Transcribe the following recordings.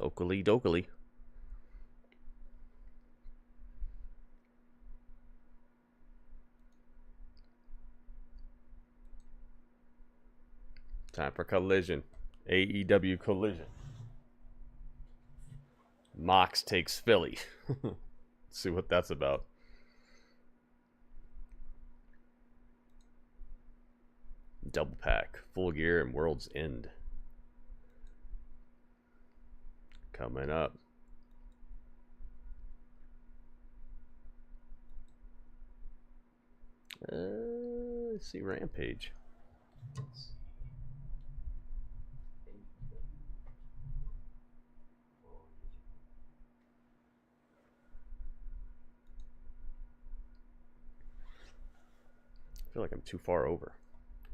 Oakley dokley. Time for Collision. AEW Collision. Mox takes Philly. Let's see what that's about. Double pack. Full Gear and World's End. Coming up. Let's see Rampage. I feel like I'm too far over.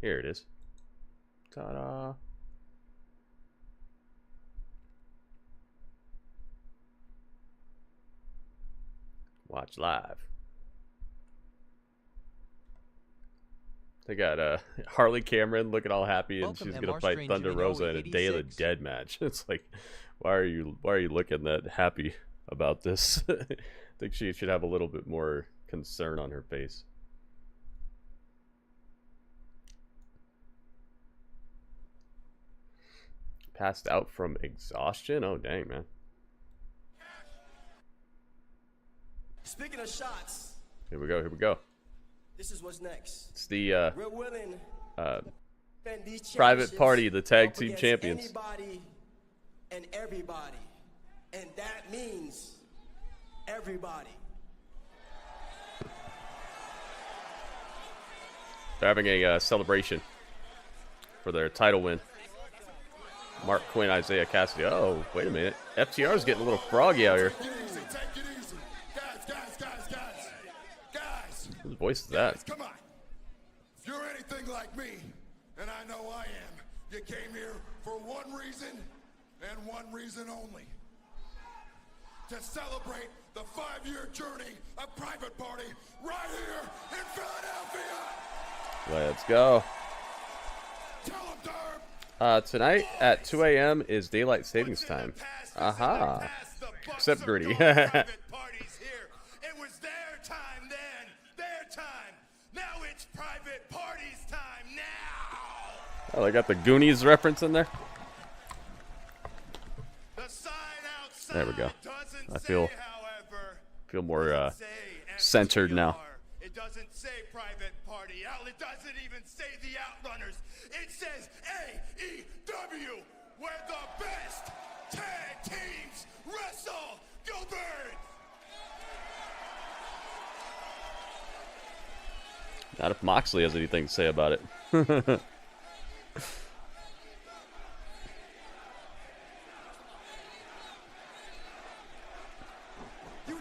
Here it is. Ta-da! Watch live. They got Harley Cameron looking all happy, and she's gonna fight Thunder Rosa in a Day of the Dead match. It's like, why are you looking that happy about this? I think she should have a little bit more concern on her face. Passed out from exhaustion? Oh, dang, man. Speaking of shots. Here we go, here we go. This is what's next. It's the We're willing private party, the tag team champions. Anybody and everybody. And that means everybody. They're having a celebration for their title win. Mark Quinn, Isaiah Cassidy. Oh, wait a minute. FTR's getting a little froggy out here. Whose voice is that? Come on. If you're anything like me, and I know I am, you came here for one reason and one reason only. To celebrate the 5-year journey of Private Party right here in Philadelphia. Let's go. Tell them, Derb. Tonight at 2 a.m. is daylight savings time. Aha. Except Gritty. It was their time then, their time. Now it's Private Party's time now. Oh, they got the Goonies reference in there. The sign outside there we go. I feel more centered now. It doesn't say Private Party. It doesn't even say the Outrunners. It says AEW, where the best tag teams wrestle. Go Birds! Not if Moxley has anything to say about it. You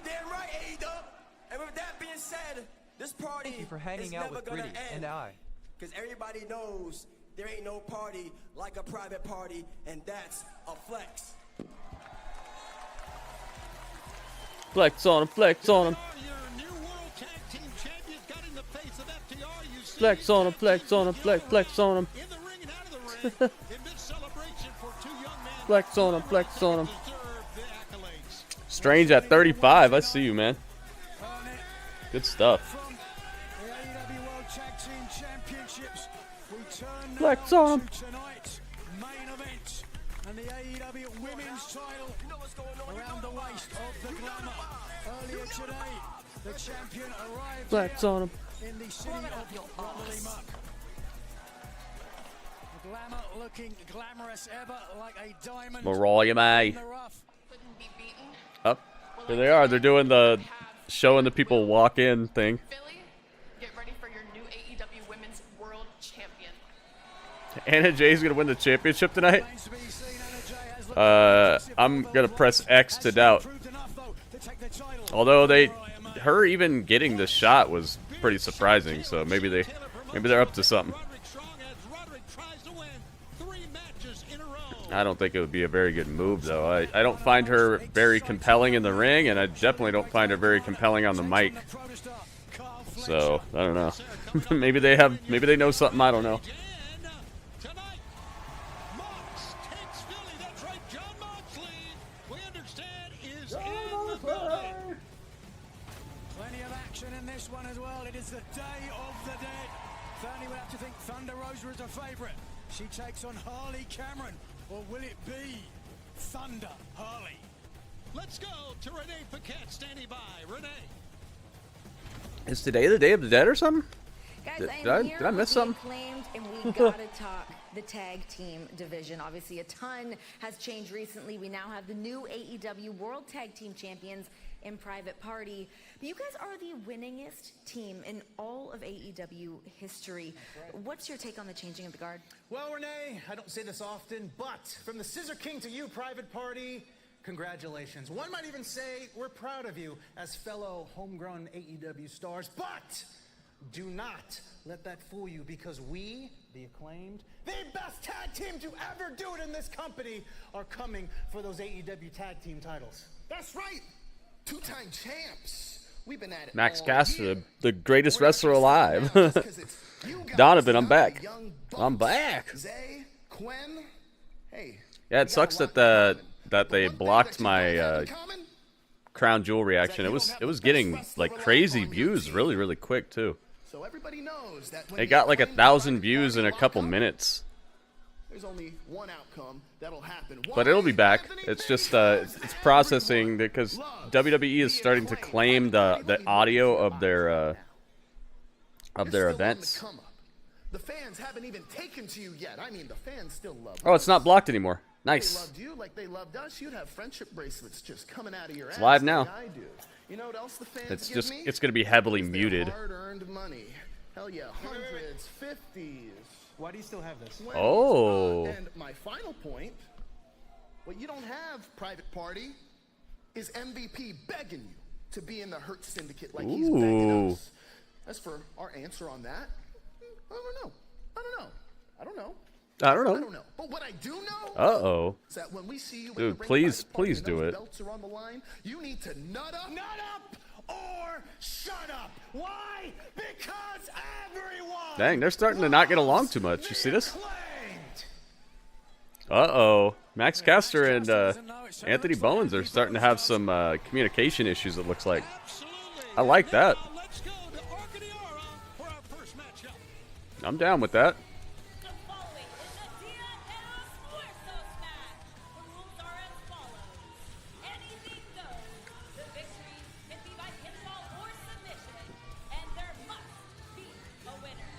damn right, AEW. And with that being said, this party Thank you for hanging out with Gritty and I. Because everybody knows there ain't no party like a private party, and that's a flex. Flex on him, flex on him. Flex on him, flex on him, flex on him. Flex on him, flex on him. Strange at 35. I see you, man. Good stuff. Flex on him. Tonight, main event, and the AEW Women's title around the waist of the Glamour. Earlier today, the champion arrived Flex on him. in the city of Brotherly Muck. The Glamour looking glamorous ever, like a diamond Mariah May. in the rough. Up. Here they are. They're doing the showing the people walk in thing. Philly, get ready for your new AEW Women's World Champion. Anna Jay's gonna win the championship tonight. I'm gonna press X to doubt. Although her even getting the shot was pretty surprising. So maybe they're up to something. I don't think it would be a very good move, though. I don't find her very compelling in the ring, and I definitely don't find her very compelling on the mic. So I don't know. maybe they know something I don't know. this one as well. It is the Day of the Dead. Fernie would have to think Thunder Rosa is a favorite. She takes on Harley Cameron, or will it be Thunder Harley? Let's go to Renee Paquette standing by. Renee. Is today the Day of the Dead or something? Guys, Did I miss something? Acclaimed, and we gotta talk the tag team division. Obviously, a ton has changed recently. We now have the new AEW World Tag Team Champions in Private Party. But you guys are the winningest team in all of AEW history. What's your take on the changing of the guard? Well, Renee, I don't say this often, but from the Scissor King to you, Private Party, congratulations. One might even say we're proud of you as fellow homegrown AEW stars, but do not let that fool you, because we, the Acclaimed, the best tag team to ever do it in this company, are coming for those AEW tag team titles. That's right. Two-time champs. We've been at it. Max all Caster, year. the greatest We're not wrestler just alive. saying now just 'cause it's you guys, Donovan, I'm not back. the young I'm bucks. back. Zay, Quinn, hey. Yeah, we it sucks got a that lot in common. that But they one thing blocked that you my don't have in common crown jewel reaction. you It was don't have it was the best getting wrestler like alive crazy on your views team. really quick too. So everybody knows that when It you got like claim 1,000 Private views in Party a couple lock up, minutes. There's only one outcome that'll happen. But it'll be back. Anthony It's just Pettis. it's processing Everyone because loves WWE is the starting to Acclaimed. claim the Let me audio tell you of their about it now. of You're their still on the events. come up. The fans haven't even taken to you yet. I mean, the fans still love Oh, it's not us. blocked anymore. They Nice. loved you like they loved us. You'd have friendship bracelets just coming out of your ass. live now. like I do. You know what else the fans It's give just me? it's going to be heavily It's their muted. hard-earned money. Hell yeah, hundreds, 50s. Why do you still have this? 20s. Oh. And my final point, what you don't have, Private Party, is MVP begging you to be in the Hurt Syndicate like he's begging Ooh. us. As for our answer on that, I don't know. I don't know. I don't know. I don't I know. don't know. But what I do know Uh-oh. is that when we see you in Dude, the ring, please- Private Party, please and do those it. belts are on the line, you need to nut up or shut up. Why? Because everyone. Dang, they're starting to not get along too much. You see this? Acclaimed. Uh-oh. Max Caster and Anthony Bowens are starting to have some communication issues, it looks like. Absolutely. I like that. Now let's go to Arcadiara for our first matchup. I'm down with that. The following is a Dia de los Muertos match. The rules are as follows. Anything goes. The victory can be by pinfall or submission, and there must be a winner.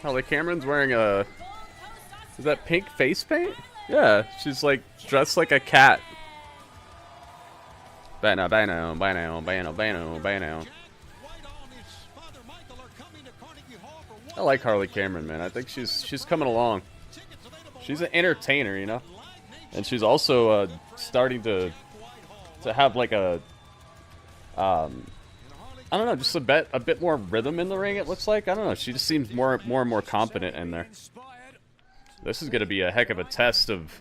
Holly Cameron's wearing a... Is that pink face paint? Yeah, she's like dressed like a cat. Bano, bano, bano, bano, bano, bano. I like Harley Cameron, man. I think she's coming along. She's an entertainer, you know, and she's also starting to have like a I don't know, just a bit more rhythm in the ring. It looks like, I don't know. She just seems more and more confident in there. This is going to be a heck of a test of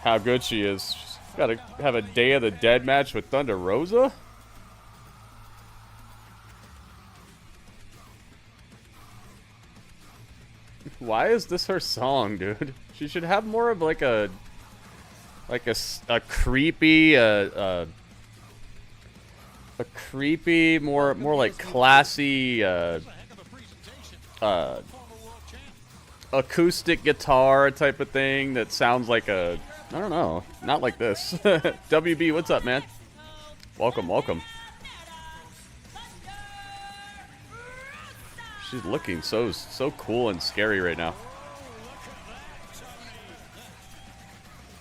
how good she is. She's got to have a Day of the Dead match with Thunder Rosa. Why is this her song, dude? She should have more of like a creepy more like classy acoustic guitar type of thing that sounds like a, I don't know, not like this. WB, what's up, man? Welcome, welcome. She's looking so cool and scary right now.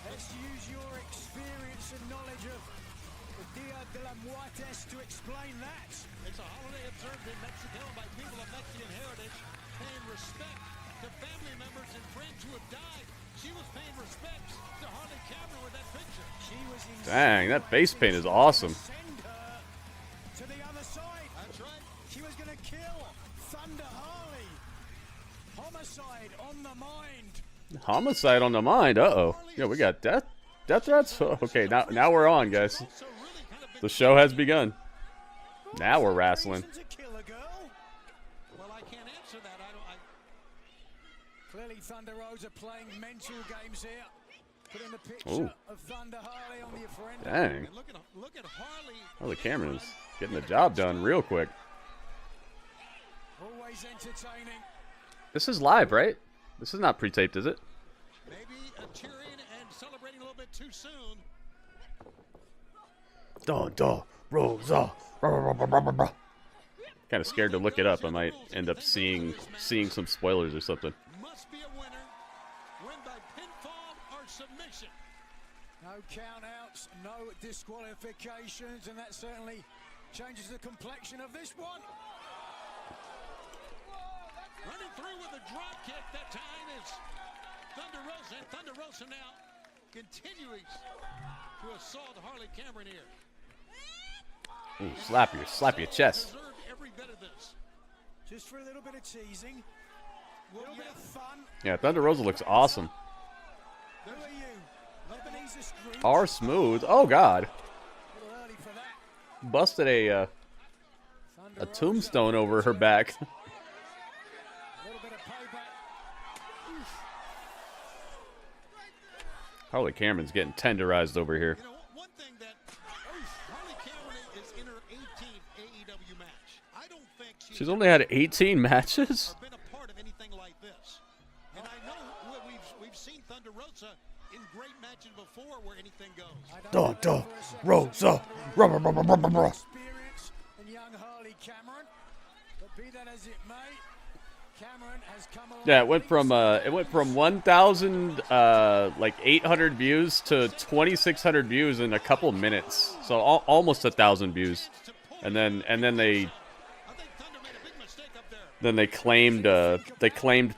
Let's use your experience and knowledge of the Dia de los Muertos to explain that. It's a holiday observed in Mexico by people of Mexican heritage, paying respect to family members and friends who have died. She was paying respects to Harley Cameron with that picture. She was in Dang, that face paint is awesome. send her to the other side. That's right. She was going to kill Thunder Harley. Homicide on the mind. Homicide on the mind. Uh-oh. Yeah, we got death threats? Oh, okay, now we're on, guys. So really kind of big. The show has begun. Now we're wrestling. Reason to kill a girl. Well, I can't answer that. Clearly Thunder Rosa playing mental games here. Oh. Dang. Harley Cameron is getting the job done real quick. Always entertaining. This is live, right? This is not pre-taped, is it? Maybe cheering and celebrating a little bit too soon. Rosa. Kind of scared to look it up. I might end up seeing some spoilers or something. Must be a winner. Win by pinfall or submission. No countouts, no disqualifications, and that certainly changes the complexion of this one. Running through with a drop kick. That time is Thunder Rosa. And Thunder Rosa now continuing to assault Harley Cameron here. Ooh, slap your chest. Deserved every bit of this. Just for a little bit of teasing, a little bit of fun. Yeah, Thunder Rosa looks awesome. Who are you? Lebanese Street? R Smooth. Oh God. A little early for that. Busted a tombstone over her back. A little bit of payback. Harley Cameron's getting tenderized over here. You know, one thing that Harley Cameron is in her 18th AEW match. I don't think She's only had 18 matches. been a part of anything like this. And I know we've seen Thunder Rosa in great matches before where anything goes. Rosa. Experience in young Harley Cameron, but be that as it may, Cameron has come along. Yeah, it went from 1,800 views to 2,600 views in a couple minutes. So almost 1,000 views, and then they claimed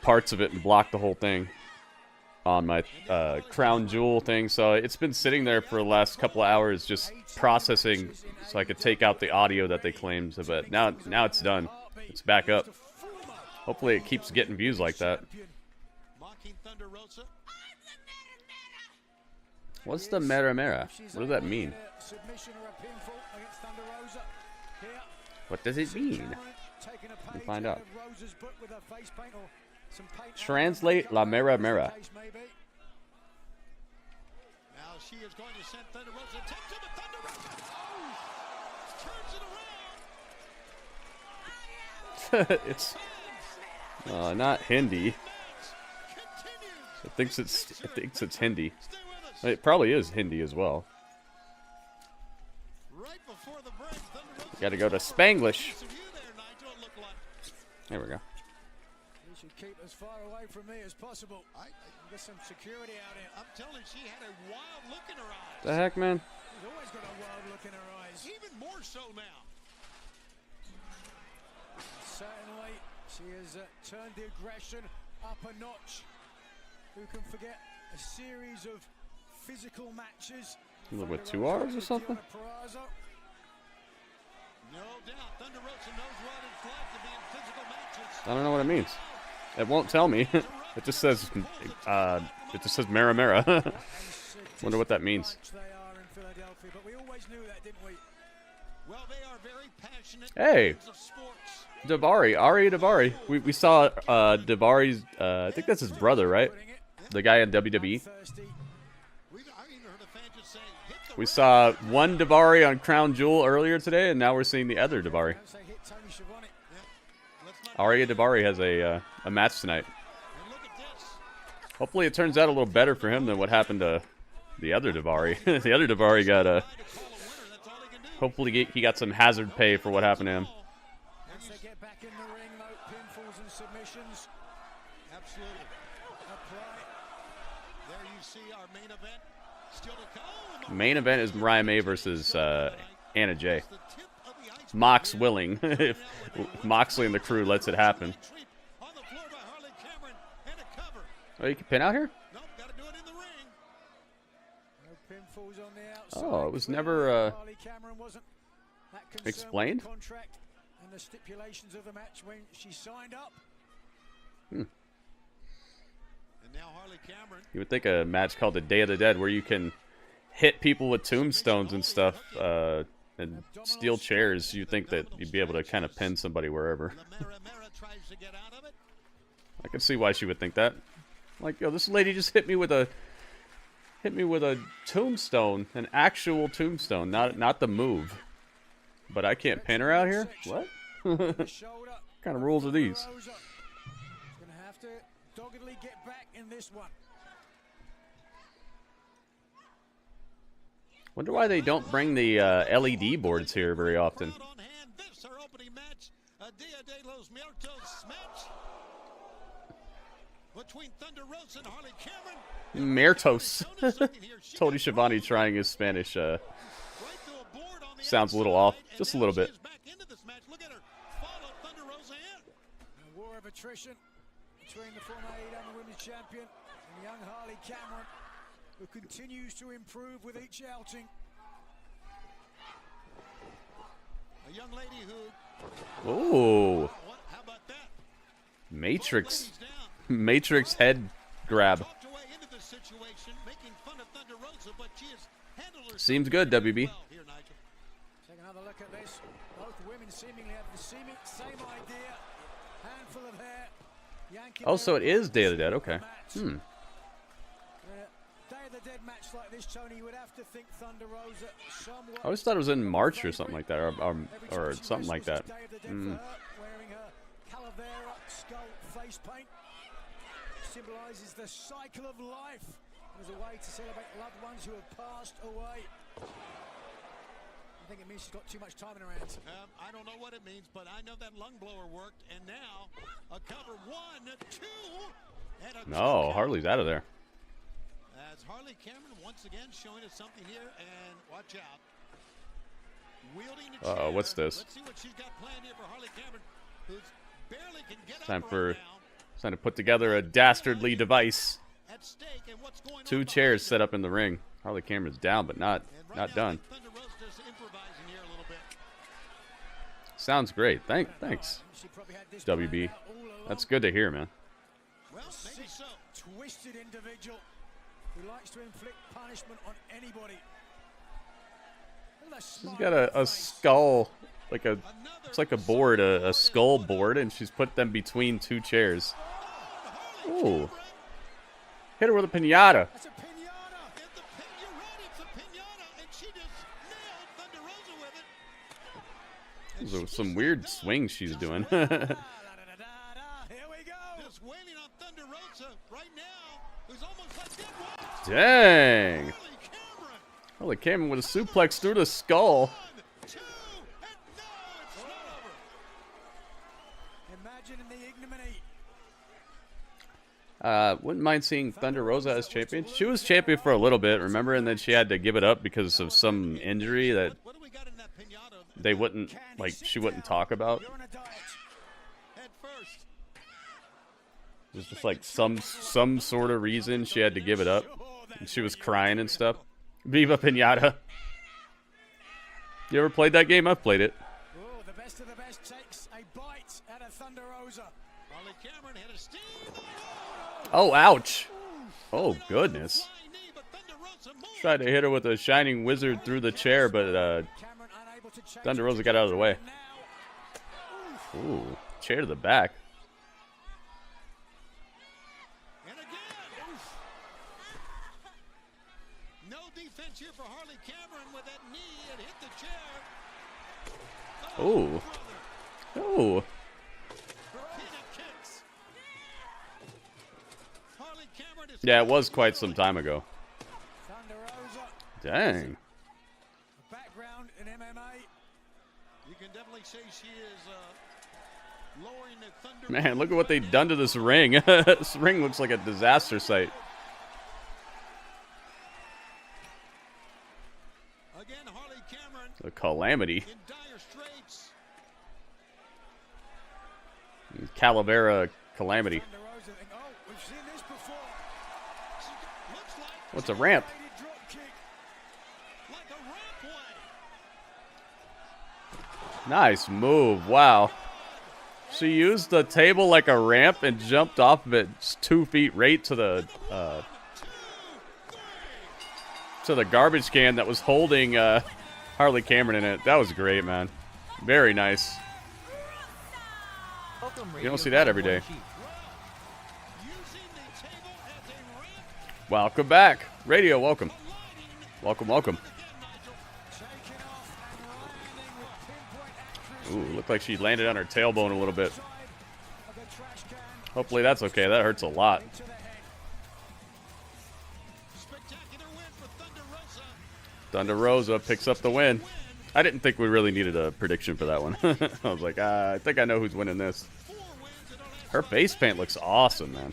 parts of it and blocked the whole thing on my crown jewel thing. So it's been sitting there for the last couple of hours just processing so I could take out the audio that they claimed. But now it's done. It's back up. Hopefully it keeps getting views like that. What's the Mera Mera? What does that mean? What does it mean? We'll find out. Translate La Mera Mera. Now she is going to send Thunder Rosa. Takes him to Thunder Rosa. Oh, turns it around. It's not Hindi. It thinks it's Hindi. It probably is Hindi as well. Got to go to Spanglish. There we go. You should keep as far away from me as possible. Get some security out here. I'm telling you, she had a wild look in her eyes. The heck, man? She's always got a wild look in her eyes. Even more so now. Certainly, she has turned the aggression up a notch. Who can forget a series of physical matches? With 2 R's or something? No doubt, Thunder Rosa knows what it's like to be in physical matches. I don't know what it means. It won't tell me. It just says Mera Mera. Wonder what that means. Hey, Ari Daivari. We saw Daivari's. I think that's his brother, right? The guy in WWE. We saw one Daivari on Crown Jewel earlier today, and now we're seeing the other Daivari. Ari Daivari has a match tonight. Hopefully it turns out a little better for him than what happened to the other Daivari. The other Daivari got hopefully he got some hazard pay for what happened to him. Once they get back in the ring, no pinfalls and submissions. Absolutely. Upright. There you see our main event. Still to come. Main event is Mariah May versus Anna Jay. Mox willing. If Moxley and the crew lets it happen. Oh, you can pin out here? Oh, it was never explained? You would think a match called the Day of the Dead where you can hit people with tombstones and stuff and steal chairs, you'd think that you'd be able to kind of pin somebody wherever. I can see why she would think that. Like, yo, this lady just hit me with a Hit me with a tombstone, an actual tombstone, not the move. But I can't pin her out here? What? What kind of rules are these? Gonna have to doggedly get back in this one. Wonder why they don't bring the LED boards here very often. This our opening match, a Dia de los Muertos match between Thunder Rosa and Harley Cameron. Muertos. Tony Schiavone trying his Spanish sounds a little off, just a little bit. A war of attrition between the former AEW Women's Champion and young Harley Cameron, who continues to improve with each outing. A young lady who... Ooh. How about that? Matrix. Matrix head grab. Seems good, WB. Take another look at this. Both women seemingly have the same idea. Handful of hair. Oh, so it is Day of the Dead. Okay. Day of the Dead match like this, Tony, you would have to think Thunder Rosa somewhat. I always thought it was in March or something like that, or something like that. Wearing her calavera skull face paint symbolizes the cycle of life as a way to celebrate loved ones who have passed away. I think it means she's got too much time in her hands. I don't know what it means, but I know that lung blower worked, and now a cover 1, 2, and a No, Harley's out of there. As Harley Cameron once again showing us something here, and watch out. Wielding a chair. What's this? Let's see what she's got planned here for Harley Cameron, who's barely can get Time up for right time to put together a dastardly device. now. At stake, and what's going 2 on chairs set up in the ring. Harley Cameron's down, but not done. Thunder Rosa's improvising here a little bit. Sounds great. Thanks, WB. That's good to hear, man. Well, maybe so. Twisted individual who likes to inflict punishment on anybody. She's got a skull, it's like a board, a skull board, and she's put them between 2 chairs. Ooh. Hit her with a piñata. That's a piñata. You're right, it's a piñata, and she just nailed Thunder Rosa with it. Those are some weird swings she's doing. Here we go. Just wailing on Thunder Rosa right now, who's almost like dead weight. Dang. Harley Cameron. Harley Cameron with a suplex through the skull. 1, 2, and no, it's not over. Imagine the ignominy. Wouldn't mind seeing Thunder Rosa as champion. She was champion for a little bit, remember? And then she had to give it up because of some injury that What do we got in that piñata? they wouldn't, she wouldn't talk about. You're on a diet. Head first. It was just like some sort of reason she had to give it up. And she was crying and stuff. Viva Pinata. You ever played that game? I've played it. Oh, the best of the best takes a bite out of Thunder Rosa. Harley Cameron hit a steam. Oh, ouch. Oh, goodness. Flying knee, but Thunder Rosa moved. Tried to hit her with a shining wizard through the chair, but Cameron unable to change Thunder Rosa got out of the way. now. Ooh, chair to the back. And again. No defense here for Harley Cameron with that knee. It hit the chair. Ooh. Ooh. Peanut kicks. Harley Cameron is Yeah, it was quite some time ago. Thunder Rosa, Dang. a background in MMA. You can definitely say she is lowering the Thunder. Man, look at what they've done to this ring. This ring looks like a disaster site. Again, Harley Cameron A calamity. in dire straits. Calavera calamity. Thunder Rosa think, oh, we've seen this before. Looks like What's a ramp? Lady drop kick. like a rampway. Nice move. Wow. She used the table like a ramp and jumped off of it just 2 feet right to the garbage can that was holding Harley Cameron in it. That was great, man. Very nice. You don't see that every day. Using the table as a ramp. Welcome back. Radio, welcome. Welcome, welcome. Ooh, looked like she landed on her tailbone a little bit. Hopefully that's okay. That hurts a lot. Thunder Rosa picks up the win. I didn't think we really needed a prediction for that one. I was like, I think I know who's winning this. Her face paint looks awesome, man.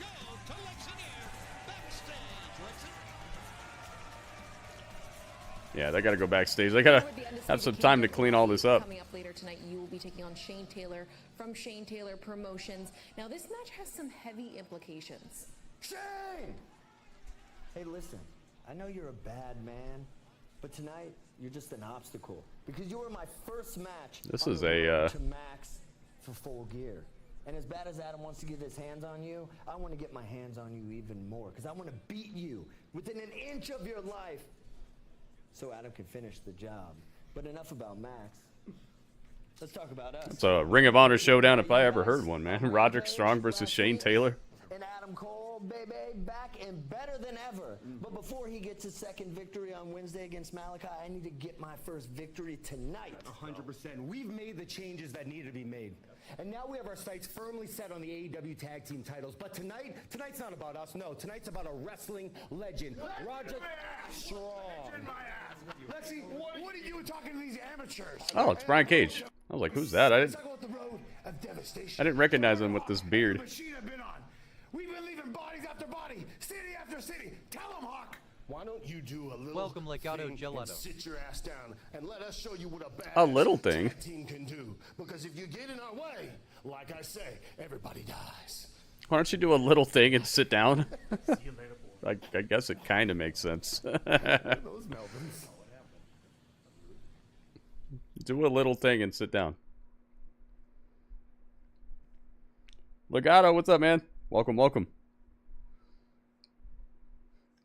Yeah, they got to go backstage. They got to have some time to clean all this up. Coming up later tonight, you will be taking on Shane Taylor from Shane Taylor Promotions. Now, this match has some heavy implications. Shane! Hey, listen, I know you're a bad man, but tonight you're just an obstacle because you were my first match. This on is the a road to Max for Full Gear. And as bad as Adam wants to get his hands on you, I want to get my hands on you even more because I want to beat you within an inch of your life so Adam can finish the job. But enough about Max. Let's talk about us. It's a Ring of Honor showdown if I ever heard one, man. Roderick Strong versus Shane Taylor. And Adam Cole, baby, back and better than ever. But before he gets his second victory on Wednesday against Malachi, I need to get my first victory tonight. 100%. We've made the changes that need to be made. And now we have our sights firmly set on the AEW Tag Team titles. But tonight's not about us. No, tonight's about a wrestling legend. Roderick Strong. Lexi, what are you talking to these amateurs? Oh, it's Brian Cage. I was like, who's that? I didn't recognize him with this beard. We've been leaving bodies after body, city after city. Tell them, Hawk. Why don't you do a little Welcome, Legato thing Gelato. and sit your ass down and let us show you what A little thing. tag team can do. Because if you get in our way, like I say, everybody dies. Why don't you do a little thing and sit down? I guess it kind of makes sense. Do a little thing and sit down. Legato, what's up, man? Welcome, welcome.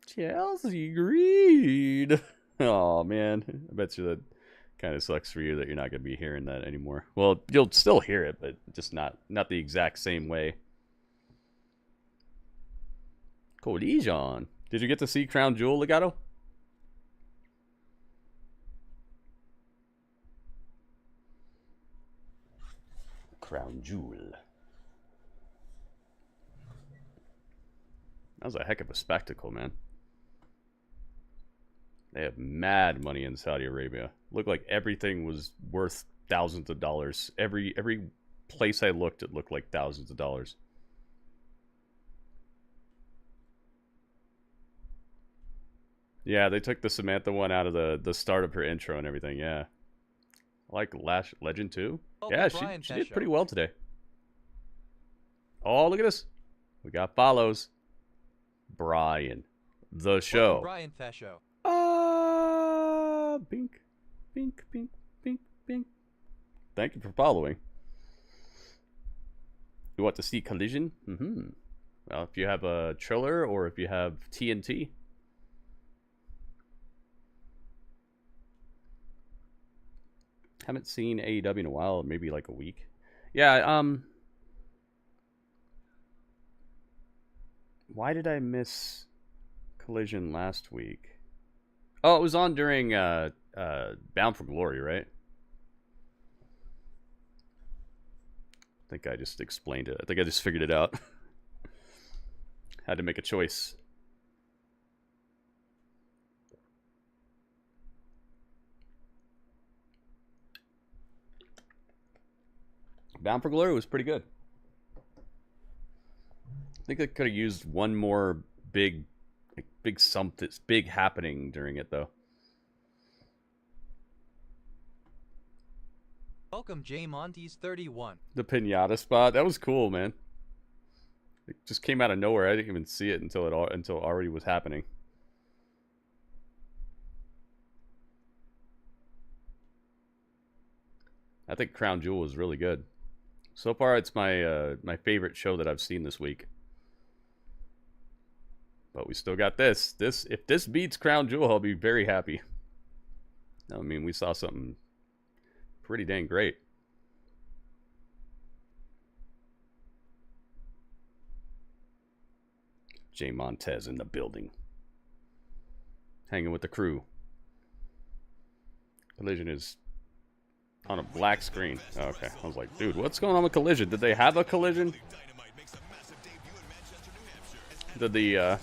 Chelsea Green. Oh, man. I bet you that kind of sucks for you that you're not going to be hearing that anymore. Well, you'll still hear it, but just not the exact same way. Collision. Did you get to see Crown Jewel, Legato? Crown Jewel. That was a heck of a spectacle, man. They have mad money in Saudi Arabia. Looked like everything was worth thousands of dollars. Every place I looked, it looked like thousands of dollars. Yeah, they took the Samantha one out of the start of her intro and everything, yeah. I like Lash Legend too. Yeah, she did pretty well today. Oh, look at this. We got follows. Brian. The show. Brian Fesho. Bink. Bink, bink, bink, bink. Thank you for following. You want to see Collision? Well, if you have a Triller or if you have TNT. Haven't seen AEW in a while, maybe like a week. Yeah, why did I miss Collision last week? Oh, it was on during Bound for Glory, right? I think I just explained it. I think I just figured it out. Had to make a choice. Bound for Glory was pretty good. I think I could have used one more big something, big happening during it though. Welcome, J Monty's 31. The pinata spot, that was cool, man. It just came out of nowhere. I didn't even see it until it already was happening. I think Crown Jewel was really good. So far, it's my my favorite show that I've seen this week. But we still got this. If this beats Crown Jewel, I'll be very happy. I mean, we saw something pretty dang great. Jay Montez in the building. hanging with the crew. Collision is on a black screen. Oh, okay, I was like, dude, what's going on with Collision? Did they have a collision? Did the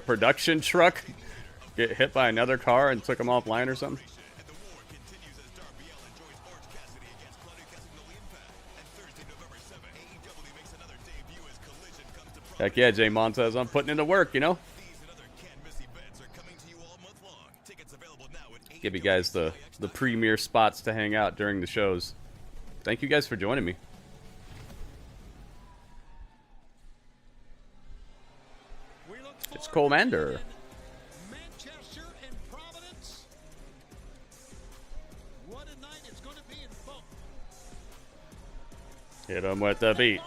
production truck get hit by another car and took them offline or something? Heck yeah, Jay Montez, I'm putting in the work, you know? Give you guys the premier spots to hang out during the shows. Thank you guys for joining me. It's Kommander. Manchester and Providence. What a night it's going to be in both. Hit him with the beat.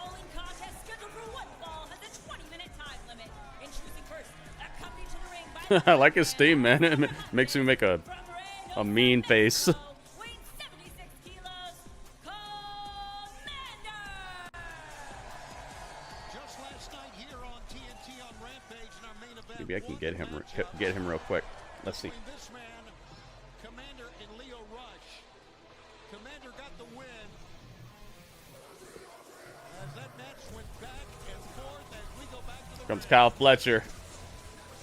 I like his theme, man. It makes me make a mean face. Maybe I can get him real quick. Let's see. This man, Kommander and Leo Rush. Kommander got the win. As that match went back and forth as we go back to the Comes Kyle Fletcher.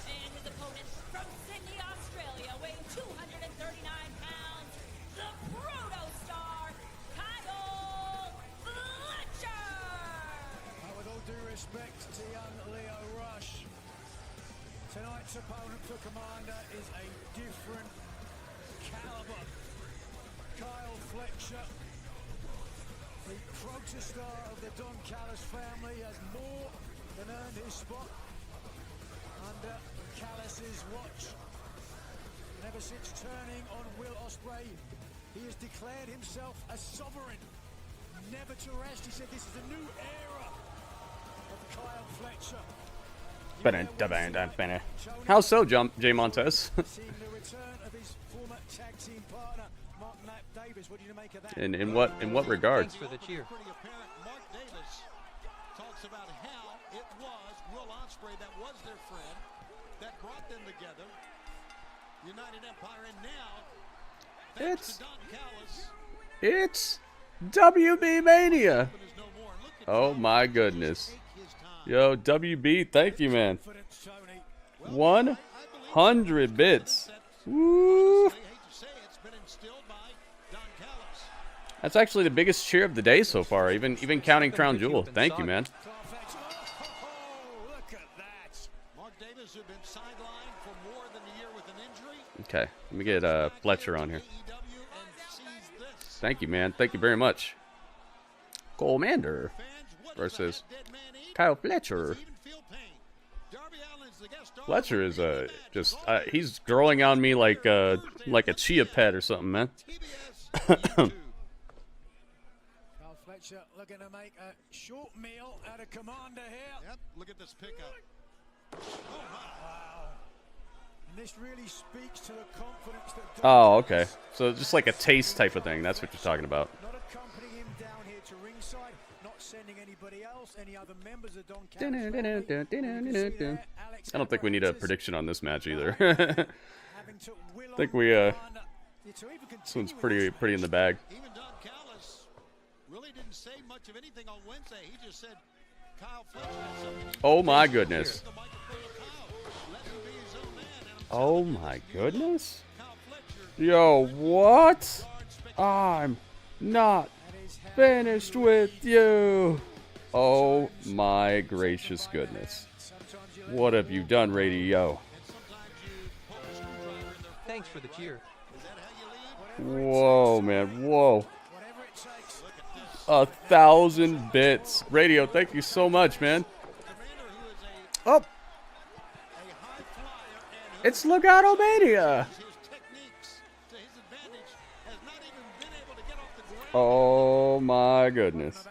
And his opponent from Sydney, Australia, weighing 239 pounds, the Proto Star, Kyle Fletcher. With all due respect to young Leo Rush, tonight's opponent for Kommander is a different caliber. Kyle Fletcher, the Proto Star of the Don Callis family, has more than earned his spot under Callis's watch. And ever since turning on Will Ospreay, he has declared himself a sovereign, never to rest. He said this is a new era of Kyle Fletcher. How so, Jay Montez? Seeing the return of his former tag team partner, Mark Davis. What do you make of that? In what regard? Thanks for the cheer. pretty apparent. Mark Davis talks about how it was Will Ospreay that was their friend, that brought them together, United Empire, and now thanks to Don Callis, It's WB Mania. Oh my goodness. Yo, WB, thank you, man. 100 bits. Woo. That's actually the biggest cheer of the day so far, even counting Crown Jewel. Thank you, man. Okay, let me get Fletcher on here. Thank you, man. Thank you very much. Kommander versus Kyle Fletcher. Fletcher is just he's growing on me like a chia pet or something, man. Kyle Fletcher looking to make a short meal out of Kommander here. Yep, look at this pickup. Oh my. Wow. And this really speaks to the confidence that Oh, okay. So just like a taste type of thing. That's what you're talking about. not accompanying him down here to ringside, not sending anybody else, any other members of Don Callis. I don't think we need a prediction on this match either. I think we this one's pretty in the bag. Even Don Callis really didn't say much of anything on Wednesday. He just said Kyle Fletcher had something. Oh my goodness. Oh my goodness. Yo, what? I'm not finished with you. Oh my gracious goodness. What have you done, Radio? Thanks for the cheer. Whoa, man. Whoa. 1,000 bits. Radio, thank you so much, man. Oh. It's Legato Mania. Oh my goodness.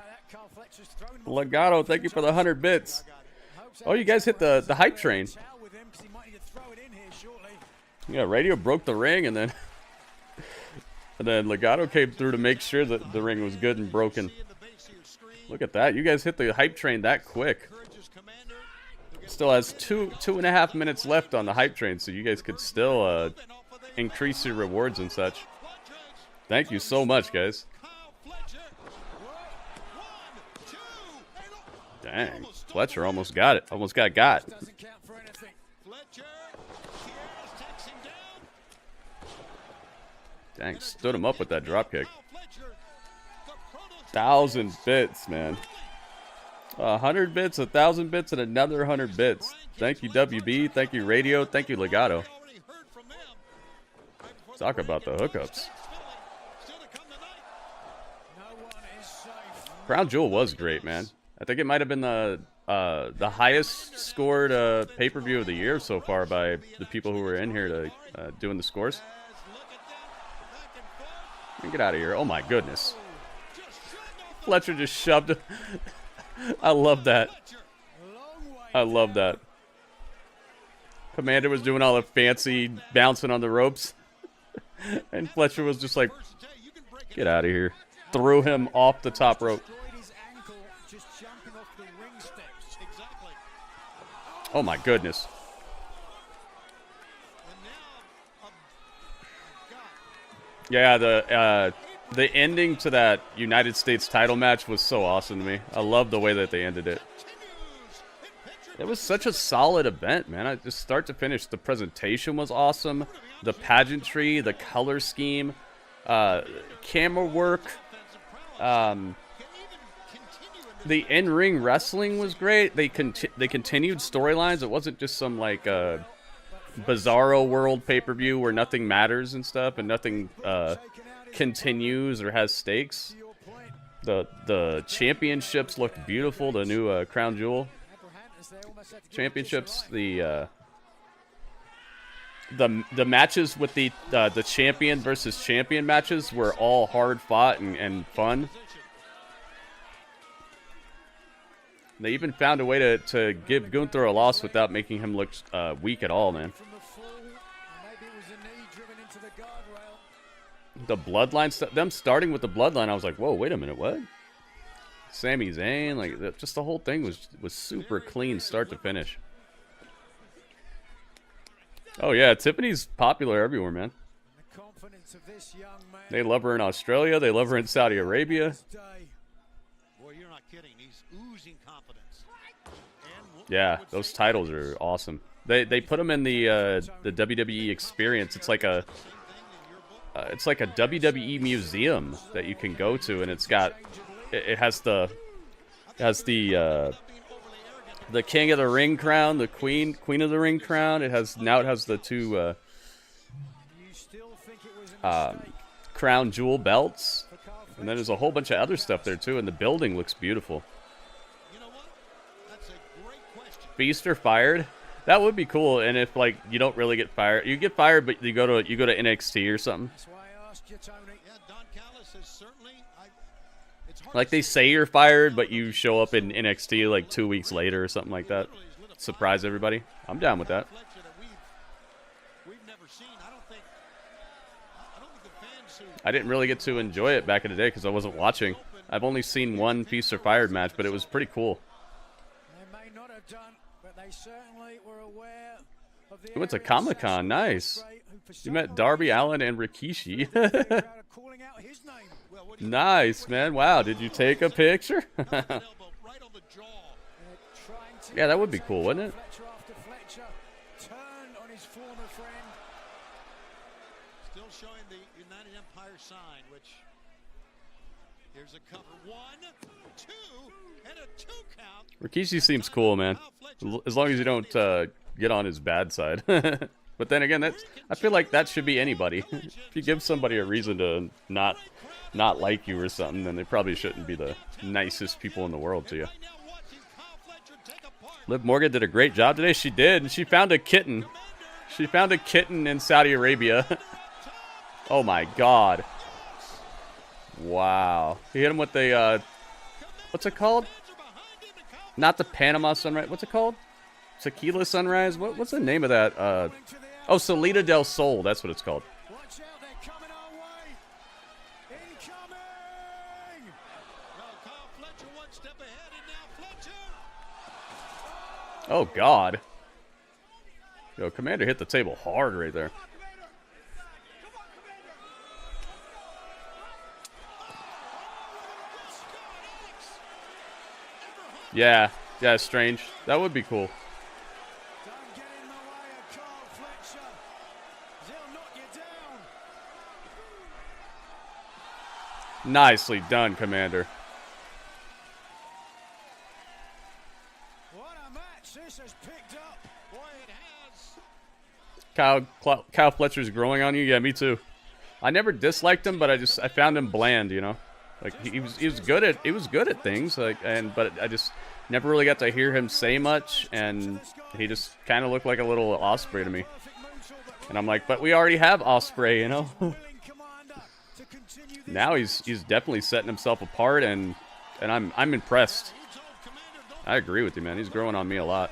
Legato, thank you for the 100 bits. Oh, you guys hit the hype train. Yeah, Radio broke the ring, and then Legato came through to make sure that the ring was good and broken. Look at that. You guys hit the hype train that quick. Still has 2.5 minutes left on the hype train, so you guys could still increase your rewards and such. Thank you so much, guys. Dang, Fletcher almost got it. Almost got. Dang, stood him up with that drop kick. 1,000 bits, man. 100 bits, 1,000 bits, and another 100 bits. Thank you, WB. Thank you, Radio. Thank you, Legato. Talk about the hookups. Crown Jewel was great, man. I think it might have been the highest scored pay-per-view of the year so far by the people who were in here to doing the scores. Get out of here. Oh my goodness. Fletcher just shoved. I love that. I love that. Kommander was doing all the fancy bouncing on the ropes. And Fletcher was just like, get out of here. Threw him off the top rope. Oh my goodness. Yeah, the ending to that United States title match was so awesome to me. I love the way that they ended it. It was such a solid event, man. Just start to finish. The presentation was awesome. The pageantry, the color scheme, camera work, the in-ring wrestling was great. They continued storylines. It wasn't just some like bizarro world pay-per-view where nothing matters and stuff, and nothing continues or has stakes. The championships looked beautiful. The new Crown Jewel championships, the matches with the champion versus champion matches were all hard fought and fun. They even found a way to give Gunther a loss without making him look weak at all, man. The bloodline stuff, them starting with the bloodline, I was like, whoa, wait a minute, what? Sami Zayn, like, just the whole thing was super clean start to finish. Oh yeah, Tiffany's popular everywhere, man. They love her in Australia, they love her in Saudi Arabia. Boy, you're not kidding. He's oozing confidence. Yeah, those titles are awesome. They put them in the WWE experience. It's like a WWE museum that you can go to, and it's got it has the King of the Ring crown, the Queen of the Ring crown. It has the two crown jewel belts, and then there's a whole bunch of other stuff there too. And the building looks beautiful. Feast or fired? That would be cool. And if like you don't really get fired, you get fired, but you go to NXT or something. Like they say you're fired, but you show up in NXT like 2 weeks later or something like that. Surprise everybody. I'm down with that. I didn't really get to enjoy it back in the day because I wasn't watching. I've only seen one Feast or Fired match, but it was pretty cool. We went to Comic-Con. Nice. You met Darby Allin and Rikishi. Nice, man. Wow, did you take a picture? Yeah, that would be cool, wouldn't it? Still showing the United Empire sign, which here's a cover. 1, 2, and a 2 count. Rikishi seems cool, man. As long as you don't get on his bad side. But then again, I feel like that should be anybody. If you give somebody a reason to not like you or something, then they probably shouldn't be the nicest people in the world to you. Liv Morgan did a great job today. She did. And she found a kitten. She found a kitten in Saudi Arabia. Oh my god. Wow. He hit him with the, what's it called? Not the Panama Sunrise. What's it called? Tequila Sunrise? What's the name of that? Oh, Salida del Sol. That's what it's called. Oh, God. Yo, Kommander hit the table hard right there. Yeah, yeah, strange. That would be cool. Don't get in the way of Carl Fletcher. They'll knock you down. Nicely done, Kommander. What a match this has picked up. Boy, it has. Kyle Fletcher's growing on you? Yeah, me too. I never disliked him, but I found him bland, you know? Like he was good at things, like, but I just never really got to hear him say much, and he just kind of looked like a little Osprey to me. And I'm like, but we already have Osprey, you know. Now he's definitely setting himself apart, and I'm impressed. I agree with you, man. He's growing on me a lot.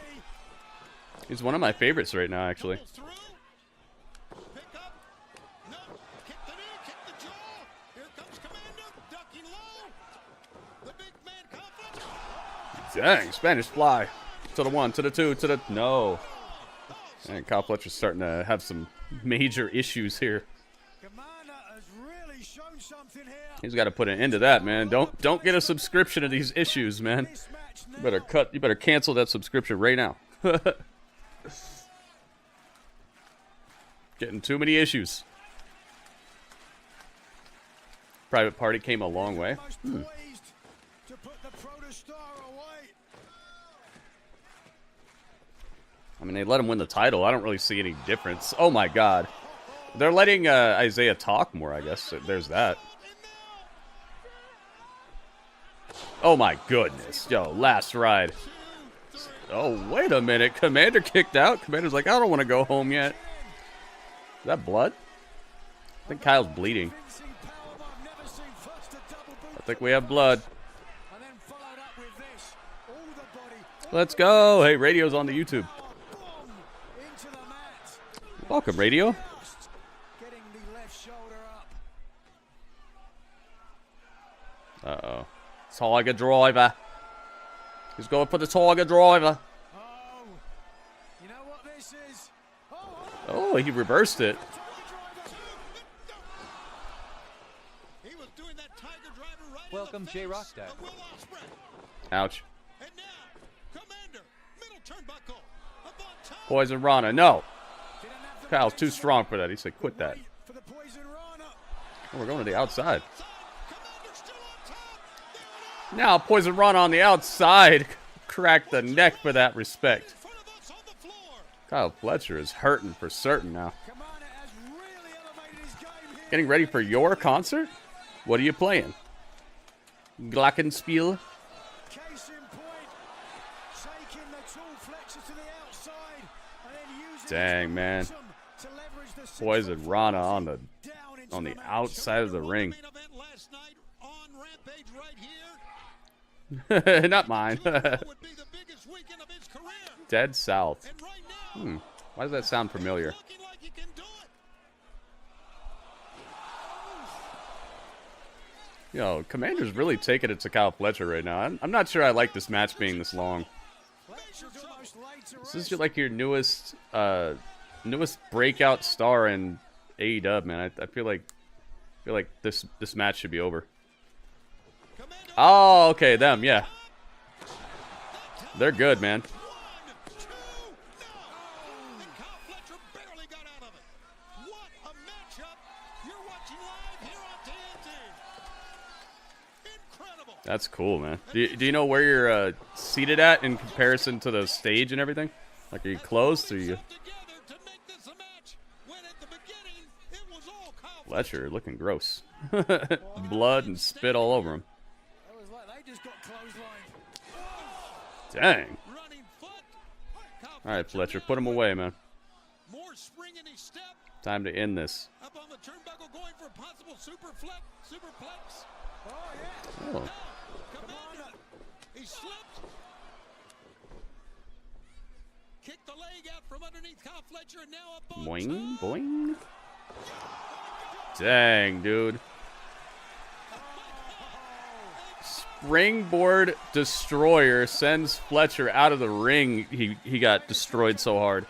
He's one of my favorites right now, actually. Dang, Spanish fly. To the 1, to the 2, to the... No. And Kyle Fletcher's starting to have some major issues here. He's got to put an end to that, man. Don't get a subscription to these issues, man. You better cancel that subscription right now. Getting too many issues. Private Party came a long way. I mean, they let him win the title. I don't really see any difference. Oh, my God. They're letting Isaiah talk more, I guess. There's that. Oh, my goodness. Yo, last ride. Oh, wait a minute. Kommander kicked out. Commander's like, I don't want to go home yet. Is that blood? I think Kyle's bleeding. I think we have blood. Let's go. Hey, radio's on the YouTube. Welcome, radio. Uh-oh. Tiger driver. He's going for the Tiger driver. You know what this is? Oh, he reversed it. Welcome, J Rockstad. Ouch. Poison Rana. No. Kyle's too strong for that. He said, quit that. Oh, we're going to the outside. Now, Poison Rana on the outside. Cracked the neck for that respect. Kyle Fletcher is hurting for certain now. Getting ready for your concert? What are you playing? Glockenspiel? Dang, man. Poison Rana on the outside of the ring. Not mine. Dead South. Why does that sound familiar? Yo, Kommander's really taking it to Kyle Fletcher right now. I'm not sure I like this match being this long. This is like your newest breakout star in AEW, man. I feel like this match should be over. Oh, okay, them, yeah. They're good, man. That's cool, man. Do you know where you're seated at in comparison to the stage and everything? Like, are you close or you... Fletcher looking gross. Blood and spit all over him. Dang. Alright, Fletcher, put him away, man. Time to end this. Oh. He slipped. Kicked the leg out from underneath Kyle Fletcher and now up on boing, boing. Dang, dude. Springboard destroyer sends Fletcher out of the ring. He got destroyed so hard.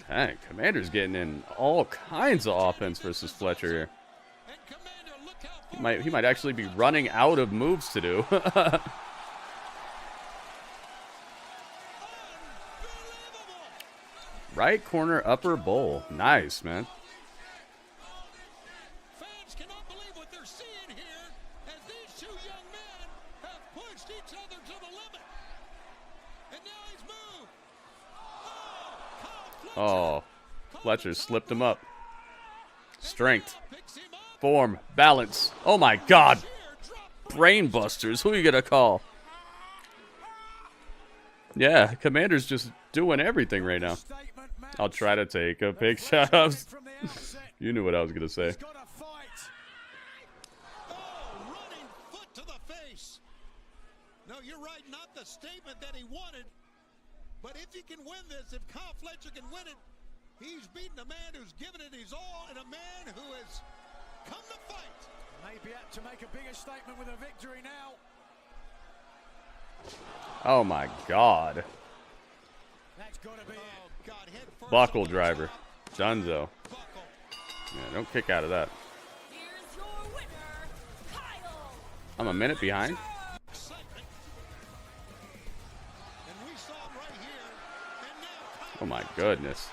Dang, Kommander's getting in all kinds of offense versus Fletcher here. He might actually be running out of moves to do. Right corner upper bowl. Nice, man. Fans cannot believe what they're seeing here as these two young men have pushed each other to the limit. And now he's moved. Oh, Fletcher slipped him up. Strength, form, balance. Oh my God. Brain busters. Who are you going to call? Yeah, Kommander's just doing everything right now. I'll try to take a big shot. You knew what I was going to say. Running foot to the face. No, you're right, not the statement that he wanted. But if he can win this, if Kyle Fletcher can win it, he's beaten a man who's given it his all and a man who has come to fight. Maybe have to make a bigger statement with a victory now. Oh my God. That's gotta be it. Buckle driver. Dunzo. Yeah, don't kick out of that. I'm a minute behind. Oh my goodness.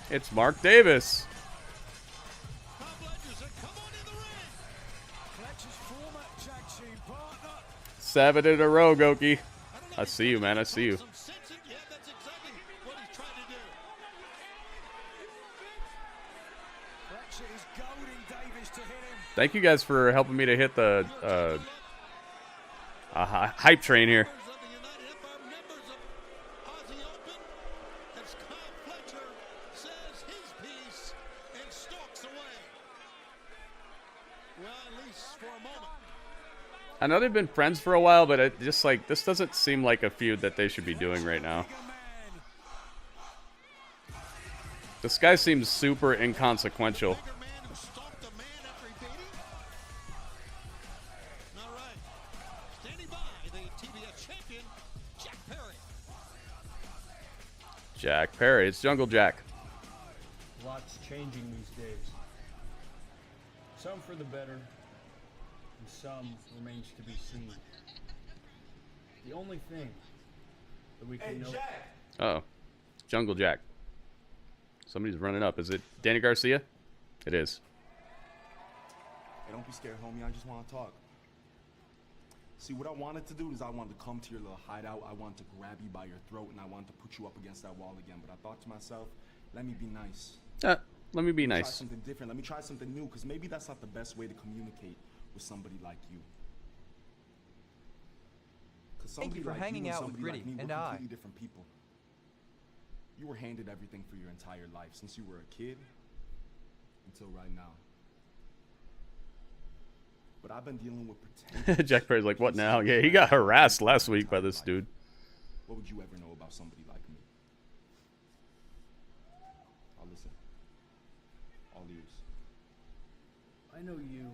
It's Mark Davis. 7 in a row, Goki. I see you, man. I see you. Thank you guys for helping me to hit the hype train here. I know they've been friends for a while, but it just like this doesn't seem like a feud that they should be doing right now. This guy seems super inconsequential. Jack Perry. It's Jungle Jack. Lots changing these days. Some for the better, and some remains to be seen. The only thing that we can know. Uh-oh. Jungle Jack. Somebody's running up. Is it Danny Garcia? It is. Hey, don't be scared, homie. I just want to talk. See, what I wanted to do is I wanted to come to your little hideout. I wanted to grab you by your throat, and I wanted to put you up against that wall again. But I thought to myself, let me be nice. Let me be nice. Try something different. Let me try something new, because maybe that's not the best way to communicate with somebody like you. Thank you for hanging out with Gritty and I. Completely different people. You were handed everything for your entire life, since you were a kid until right now. But I've been dealing with pretend. Jack Perry's like, what now? Yeah, he got harassed last week by this dude. What would you ever know about somebody like me? I'll listen. All ears. I know you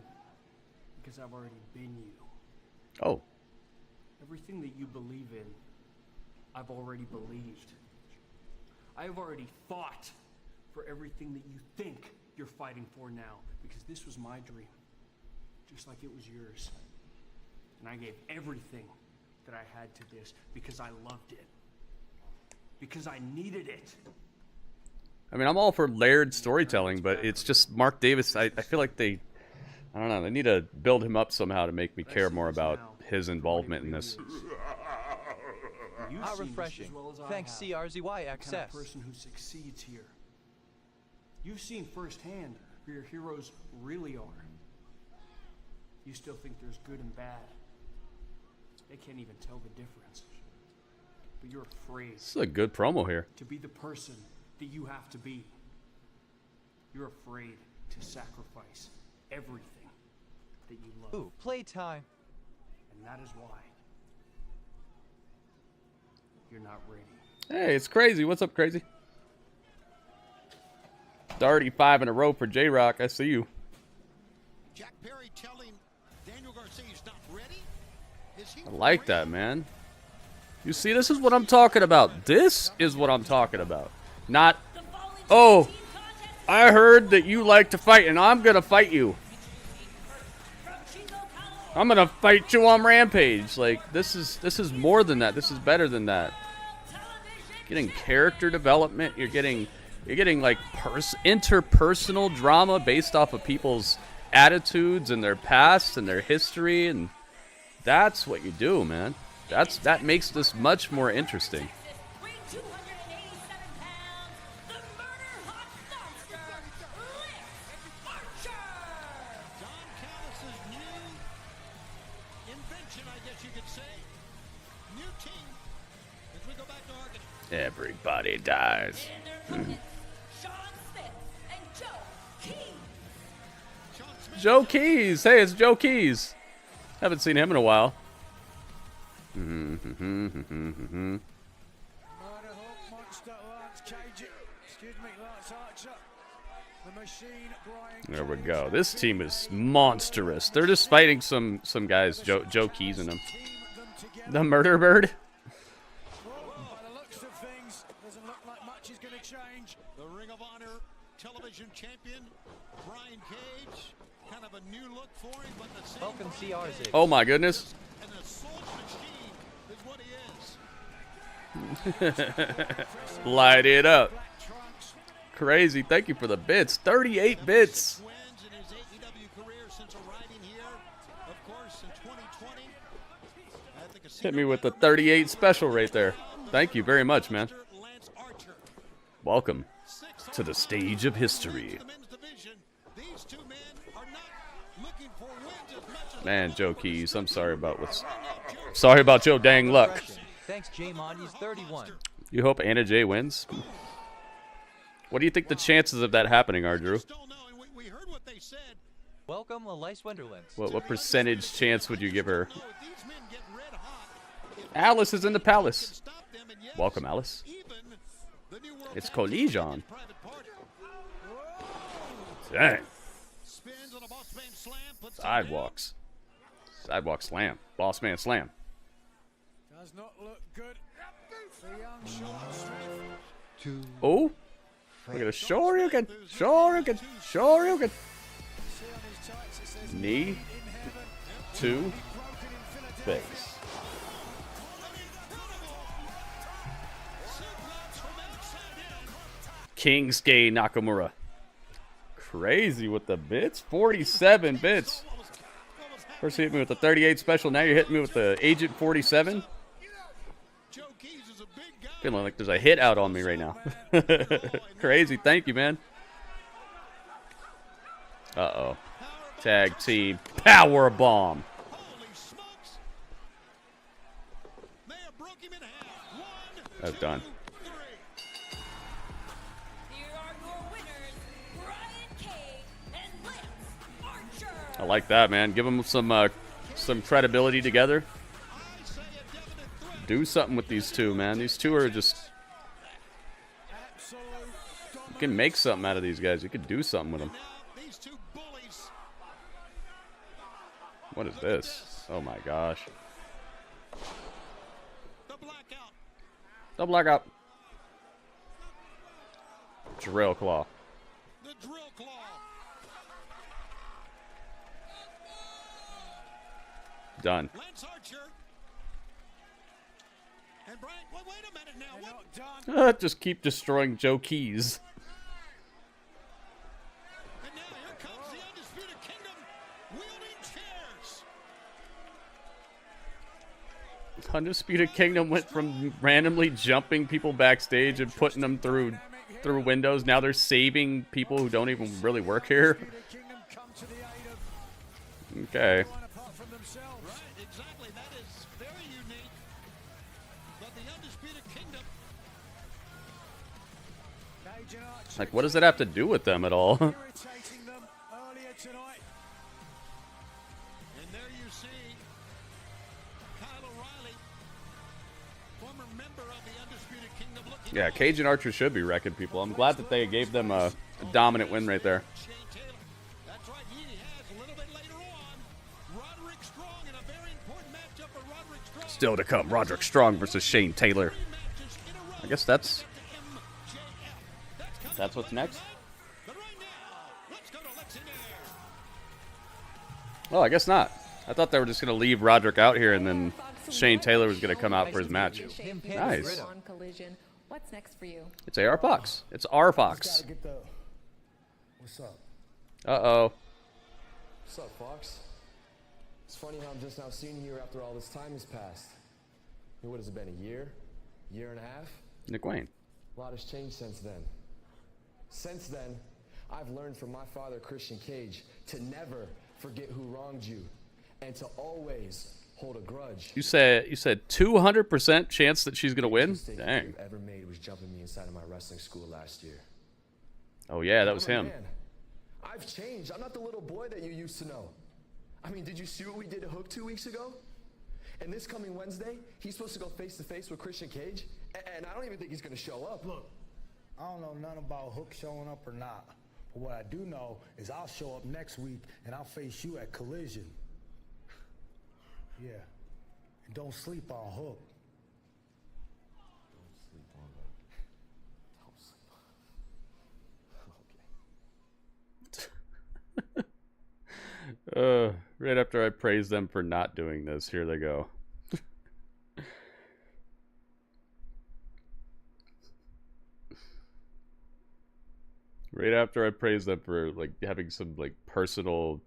because I've already been you. Oh. Everything that you believe in, I've already believed. I have already fought for everything that you think you're fighting for now, because this was my dream, just like it was yours. And I gave everything that I had to this because I loved it, because I needed it. I mean, I'm all for layered storytelling, but it's just Mark Davis. I feel like they need to build him up somehow to make me care more about his involvement in this. How refreshing. Thanks, CRZY Kind of person who succeeds here. You've seen firsthand who your heroes really are. You still think there's good and bad. They can't even tell the difference. But you're afraid. This is a good promo here. To be the person that you have to be. You're afraid to sacrifice everything that you love. Ooh, playtime. And And that is why you're not ready. Hey, it's Crazy. What's up, Crazy? 35 in a row for J-Rock. I see you. Jack Perry telling Daniel Garcia he's not ready. I like that, man. You see, this is what I'm talking about. This is what I'm talking about. Not, oh, I heard that you like to fight, and I'm going to fight you. I'm going to fight you on Rampage. Like, this is more than that. This is better than that. Getting character development. You're getting like interpersonal drama based off of people's attitudes and their past and their history, and that's what you do, man. That makes this much more interesting. Everybody dies. Joe Keys. Hey, it's Joe Keys. Haven't seen him in a while. There we go. This team is monstrous. They're just fighting some guys. Joe Keys in them. The Murder Bird. The Ring of Honor television champion, Brian Cage. Kind of a new look for him, but the same. Welcome, CRZ. Oh my goodness. And the soul machine is what he is. Light it up. Crazy. Thank you for the bits. 38 bits. Wins in his AEW career since arriving here, of course, in 2020. At the casino. Hit me with the 38 special right there. Thank you very much, man. Welcome to the stage of history. Man, Joe Keys, I'm sorry about Joe Dang Luck. Thanks, J Monty's 31. You hope Anna Jay wins? What do you think the chances of that happening are, Drew? Welcome, Elias Wonderland. What percentage chance would you give her? Alice is in the palace. Welcome, Alice. It's Collision. Dang. Sidewalks. Sidewalk slam. Boss man slam. Does not look good for young Sean. Oh. Look at a Shoryuken. Shoryuken. Shoryuken. Knee to face. Kingsuke Nakamura. Crazy with the bits. 47 bits. First you hit me with the 38 special. Now you're hitting me with the Agent 47. Feeling like there's a hit out on me right now. Crazy. Thank you, man. Uh-oh. Tag team power bomb. That's done. I like that, man. Give them some credibility together. Do something with these two, man. These two are just... You can make something out of these guys. You could do something with them. What is this? Oh my gosh. The blackout. Drill claw. Done. Just keep destroying Joe Keys. And now here comes the Undisputed Kingdom wielding chairs. Undisputed Kingdom went from randomly jumping people backstage and putting them through windows. Now they're saving people who don't even really work here. Okay. Like, what does that have to do with them at all? And there you see Yeah, Cage and Archer should be wrecking people. I'm glad that they gave them a dominant win right there. Still to come, Roderick Strong versus Shane Taylor. I guess that's what's next. Well, I guess not. I thought they were just going to leave Roderick out here and then Shane Taylor was going to come out for his match. Nice. What's next for you? It's AR Fox. It's R Fox. What's up? Uh-oh. What's up, Fox? It's funny how I'm just now seeing you after all this time has passed. What has it been, a year? Year and a half? Nick Wayne. A lot has changed since then. Since then, I've learned from my father, Christian Cage, to never forget who wronged you and to always hold a grudge. You said 200% chance that she's gonna win? Dang. You've ever made was jumping me inside of my wrestling school last year. Oh yeah, that was him. Man, I've changed. I'm not the little boy that you used to know. I mean, did you see what we did to Hook 2 weeks ago? And this coming Wednesday, he's supposed to go face to face with Christian Cage, and I don't even think he's gonna show up. Look, I don't know nothing about Hook showing up or not. But what I do know is I'll show up next week and I'll face you at Collision. Yeah. And don't sleep on Hook. Don't sleep on Hook. Don't sleep on Okay. Right after I praise them for not doing this, here they go. Right after I praise them for like having some like personal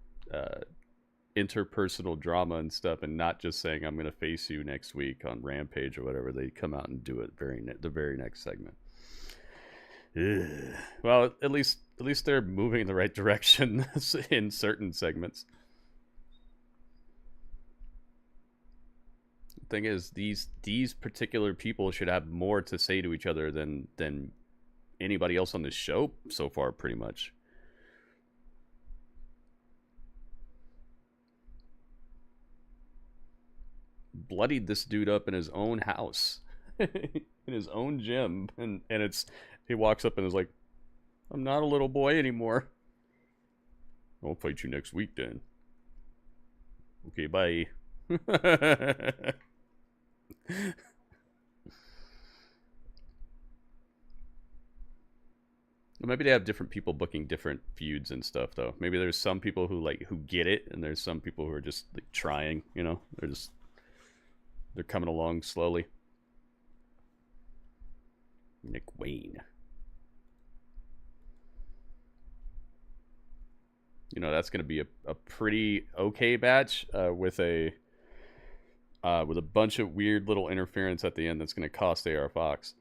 interpersonal drama and stuff, and not just saying I'm gonna face you next week on Rampage or whatever, they come out and do it the very next segment. Ugh. Well, at least they're moving in the right direction in certain segments. The thing is, these particular people should have more to say to each other than anybody else on this show so far, pretty much. Bloodied this dude up in his own house, in his own gym, and he walks up and is like, "I'm not a little boy anymore. I'll fight you next week then. Okay, bye." Maybe they have different people booking different feuds and stuff, though. Maybe there's some people who get it, and there's some people who are just like trying. You know, they're coming along slowly. Nick Wayne. You know, that's going to be a pretty okay match with a bunch of weird little interference at the end that's going to cost AR Fox.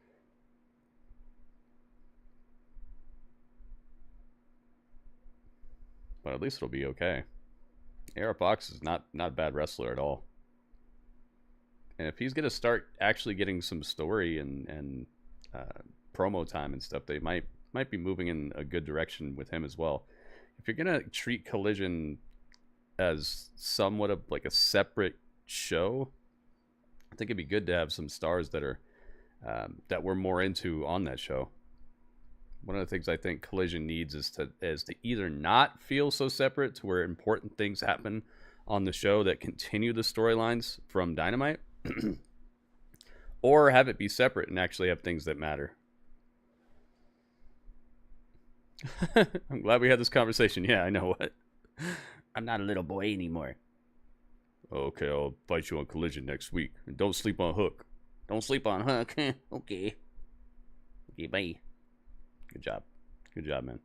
But at least it'll be okay. AR Fox is not a bad wrestler at all. And if he's going to start actually getting some story and promo time and stuff, they might be moving in a good direction with him as well. If you're going to treat Collision as somewhat of like a separate show, I think it'd be good to have some stars that are that we're more into on that show. One of the things I think Collision needs is to either not feel so separate to where important things happen on the show that continue the storylines from Dynamite, or have it be separate and actually have things that matter. I'm glad we had this conversation. Yeah, I know what. I'm not a little boy anymore. Okay, I'll fight you on Collision next week. And don't sleep on Hook. Don't sleep on Hook. Okay. Okay, bye. Good job. Good job, man.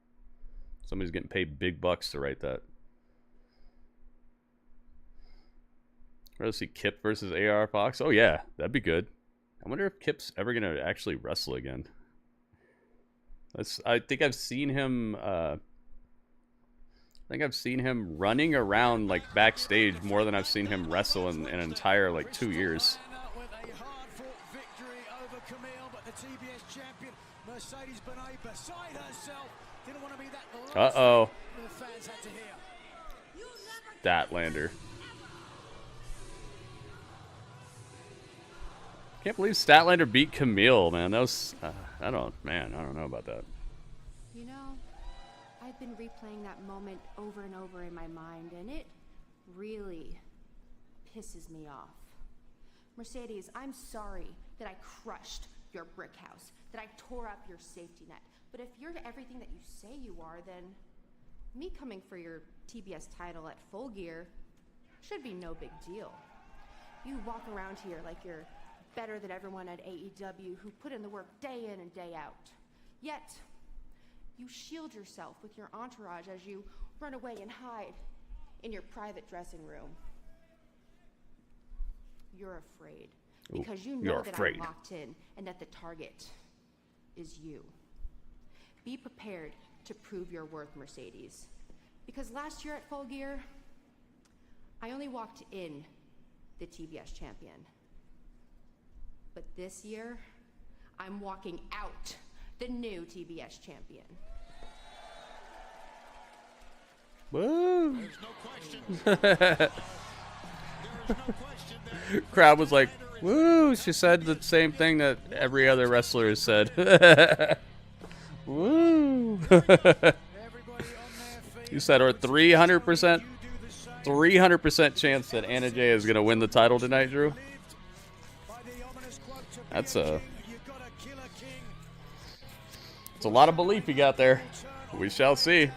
Somebody's getting paid big bucks to write that. Let's see, Kip versus AR Fox. Oh, yeah. That'd be good. I wonder if Kip's ever going to actually wrestle again. I think I've seen him... running around like backstage more than I've seen him wrestle in an entire like 2 years. Uh-oh. Statlander. Can't believe Statlander beat Camille, man. That was I don't know about that. You know, I've been replaying that moment over and over in my mind, and it really pisses me off. Mercedes, I'm sorry that I crushed your brick house, that I tore up your safety net. But if you're everything that you say you are, then me coming for your TBS title at Full Gear should be no big deal. You walk around here like you're better than everyone at AEW who put in the work day in and day out. Yet, you shield yourself with your entourage as you run away and hide in your private dressing room. You're afraid because you know that I'm locked in and that the target is you. Be prepared to prove your worth, Mercedes. Because last year at Full Gear, I only walked in the TBS champion. But this year, I'm walking out the new TBS champion. Woo! There's no question. Crowd was like, woo! She said the same thing that every other wrestler has said. Woo! You said our 300% chance that Anna Jay is gonna win the title tonight, Drew. It's a lot of belief you got there. We shall see.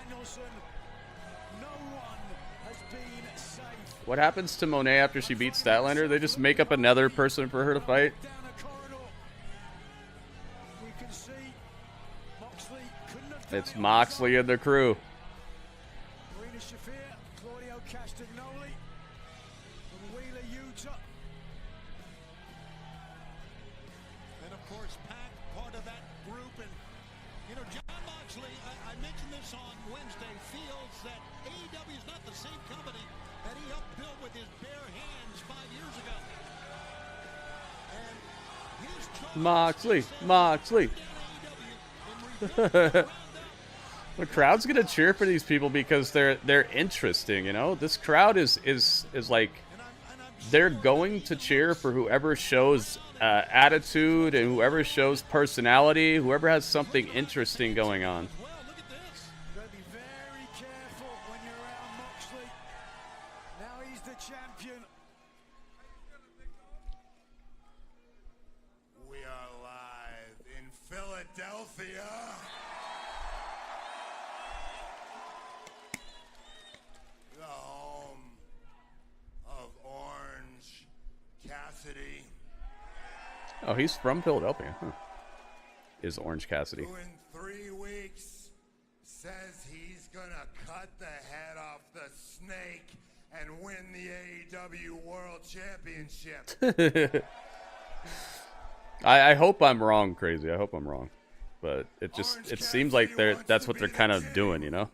What happens to Monet after she beats Statlander? They just make up another person for her to fight? It's Moxley and the crew. And of course, Pac, part of that group. And, you know, John Moxley, I mentioned this on Wednesday, feels that AEW is not the same company that he helped build with his bare hands 5 years ago. And Moxley. The crowd's gonna cheer for these people because they're interesting, you know. This crowd is like, they're going to cheer for whoever shows attitude and whoever shows personality, whoever has something interesting going on. We are live in Philadelphia. The home of Orange Cassidy. Oh, he's from Philadelphia. Huh. Is Orange Cassidy. Who in 3 weeks says he's gonna cut the head off the snake and win the AEW World Championship. I hope I'm wrong, Crazy. I hope I'm wrong. But it seems like that's what they're kind of doing, you know?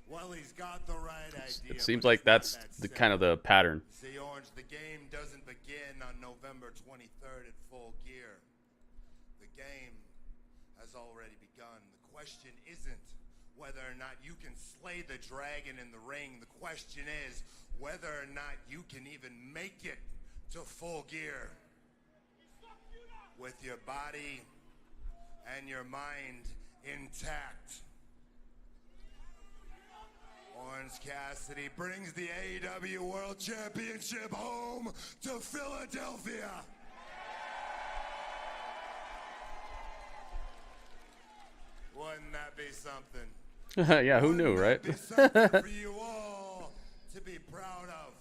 Well, he's got the right idea. It seems like that's the kind of the pattern. See, Orange, the game doesn't begin on November 23rd at Full Gear. The game has already begun. The question isn't whether or not you can slay the dragon in the ring. The question is whether or not you can even make it to Full Gear with your body and your mind intact. Orange Cassidy brings the AEW World Championship home to Philadelphia. Wouldn't that be something? Yeah, who knew, right? Be something for you all to be proud of.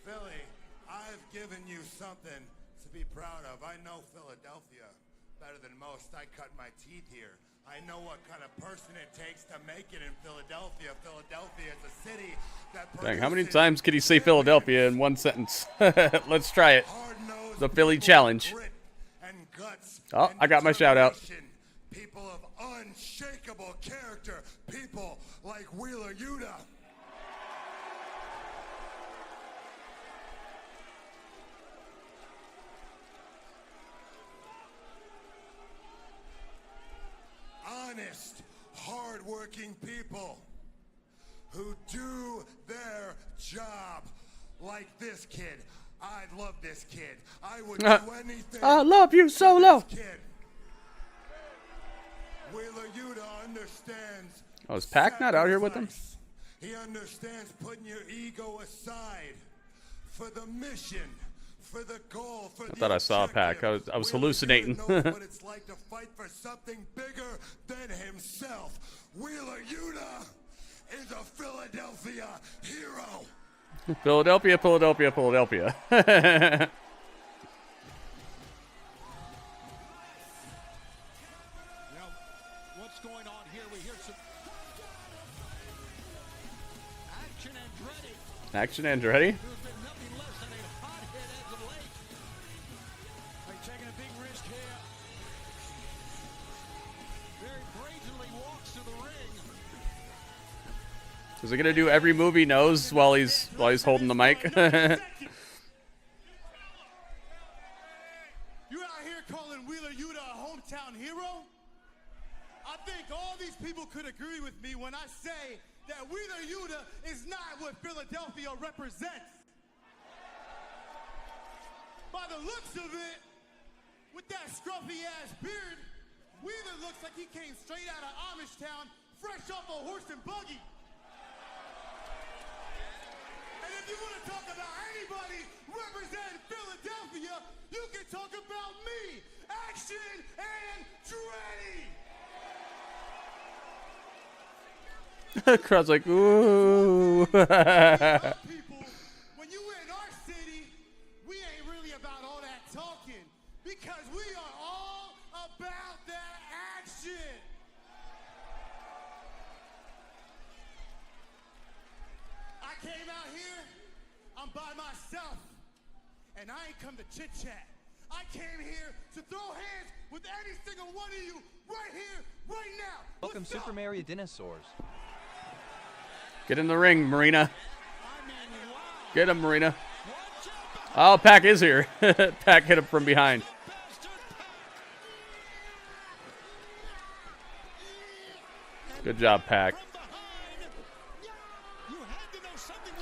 Philly, I've given you something to be proud of. I know Philadelphia better than most. I cut my teeth here. I know what kind of person it takes to make it in Philadelphia. Philadelphia is a city that... Dang, how many times can you say Philadelphia in one sentence? Let's try it. The Philly Challenge. Oh, I got my shout out. People of unshakable character. People like Wheeler Yuta. Honest, hard-working people who do their job like this kid. I love this kid. I would do anything. I love you, Solo. Wheeler Yuta understands. Oh, is Pac not out here with them? He understands putting your ego aside for the mission, for the goal, for I thought I saw Pac. I was hallucinating. Wheeler Yuta knows what it's like to fight for something bigger than himself. Wheeler Yuta is a Philadelphia hero. Philadelphia, Philadelphia, Philadelphia. What's going on here? We hear some action Andretti. Action Andretti. There's been nothing less than a hot hit as of late. They're taking a big risk here. Very brazenly walks to the ring. Is he gonna do every move he knows while he's holding the mic? You out here calling Wheeler Yuta a hometown hero? I think all these people could agree with me when I say that Wheeler Yuta is not what Philadelphia represents. By the looks of it, with that scruffy-ass beard, Wheeler looks like he came straight out of Amish Town, fresh off a horse and buggy. And if you want to talk about anybody representing Philadelphia, you can talk about me, Action Andretti. Crowd's like, ooh. People, when you in our city, we ain't really about all that talking because we are all about that action. I came out here, I'm by myself, and I ain't come to chit-chat. I came here to throw hands with every single one of you right here, right now. Welcome Super Mario Dinosaurs. Get in the ring, Marina. Get him, Marina. Oh, Pac is here. Pac hit him from behind. Good job, Pac.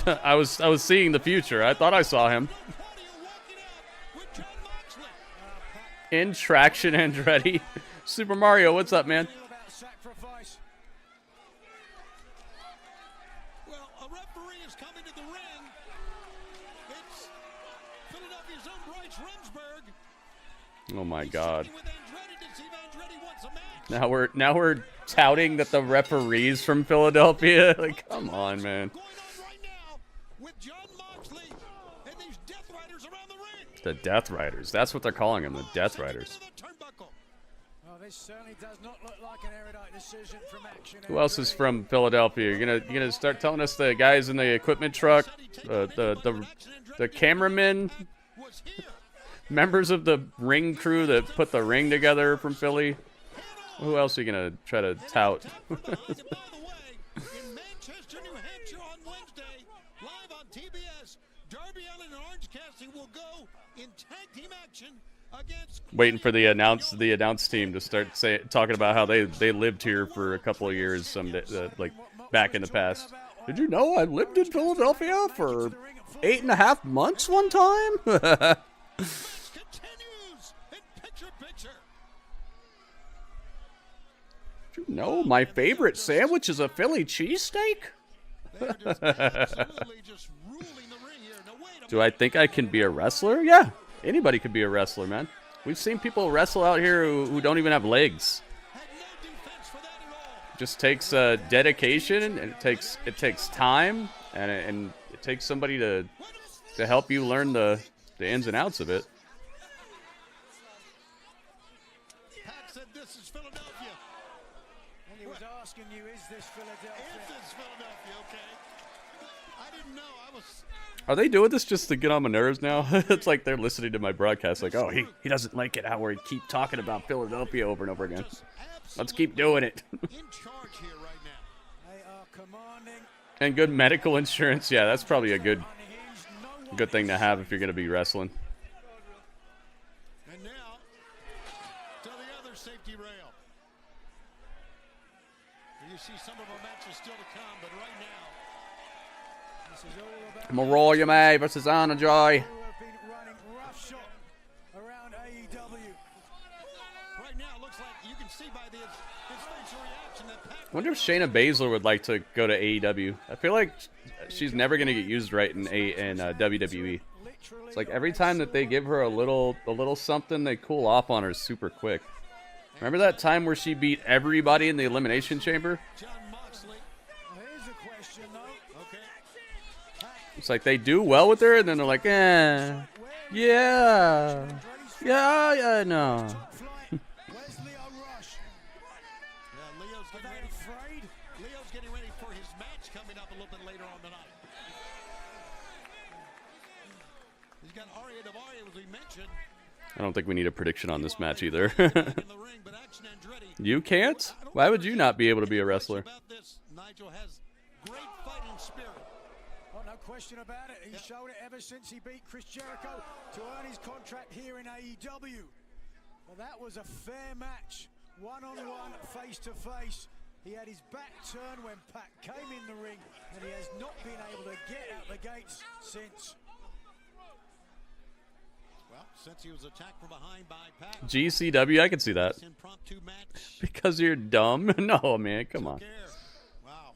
I was seeing the future. I thought I saw him. In traction, Andretti. Super Mario, what's up, man? Well, a referee is coming to the ring. It's Philadelphia's own Bryce Remsburg. Oh my God. With Andretti to see if Andretti wants a match. Now we're touting that the referee's from Philadelphia. Like, come on, man. With John Moxley and these Death Riders around the ring. The Death Riders. That's what they're calling them, the Death Riders. Well, this certainly does not look like an erudite decision from Action. Who else is from Philadelphia? You're gonna start telling us the guys in the equipment truck, the cameramen, members of the ring crew that put the ring together from Philly. Who else are you gonna try to tout? In Manchester, New Hampshire on Wednesday, live on TBS, Darby Allin and Orange Cassidy will go in tag team action against. Waiting for the announce team to start talking about how they lived here for a couple of years, someday, like back in the past. Did you know I lived in Philadelphia for 8.5 months one time? Continues in picture. Did you know my favorite sandwich is a Philly cheesesteak? Do I think I can be a wrestler? Yeah, anybody could be a wrestler, man. We've seen people wrestle out here who don't even have legs. It just takes dedication, and it takes time, and it takes somebody to help you learn the ins and outs of it. Pat said this is Philadelphia. And he was asking you, is this Philadelphia? Is this Philadelphia, okay? I didn't know. I was. Are they doing this just to get on my nerves now? It's like they're listening to my broadcast like, oh, he doesn't like it how we keep talking about Philadelphia over and over again. Let's keep doing it. In charge here right now. They are commanding. And good medical insurance. Yeah, that's probably a good thing to have if you're going to be wrestling. And now to the other safety rail. You see some of our matches still to come, but right now. Mariah May versus Anna Joy. Who have been roughshod around AEW. Right now, it looks like you can see by his facial reaction that Pac. I wonder if Shayna Baszler would like to go to AEW. I feel like she's never gonna get used right in WWE. It's like every time that they give her a little something, they cool off on her super quick. Remember that time where she beat everybody in the Elimination Chamber? John Moxley. Here's a question, though. Okay. It's like they do well with her, and then they're like, yeah, no. Leo's getting ready for his match coming up a little bit later on tonight. He's got Aria Davaria, as we mentioned. I don't think we need a prediction on this match either. You can't? Why would you not be able to be a wrestler? Nigel has great fighting spirit. Oh, no question about it. He's showed it ever since he beat Chris Jericho to earn his contract here in AEW. Well, that was a fair match. One-on-one, face-to-face. He had his back turned when Pac came in the ring, and he has not been able to get out the gates since. Well, since he was attacked from behind by Pac. GCW, I can see that. Because you're dumb? No, man, come on. Wow.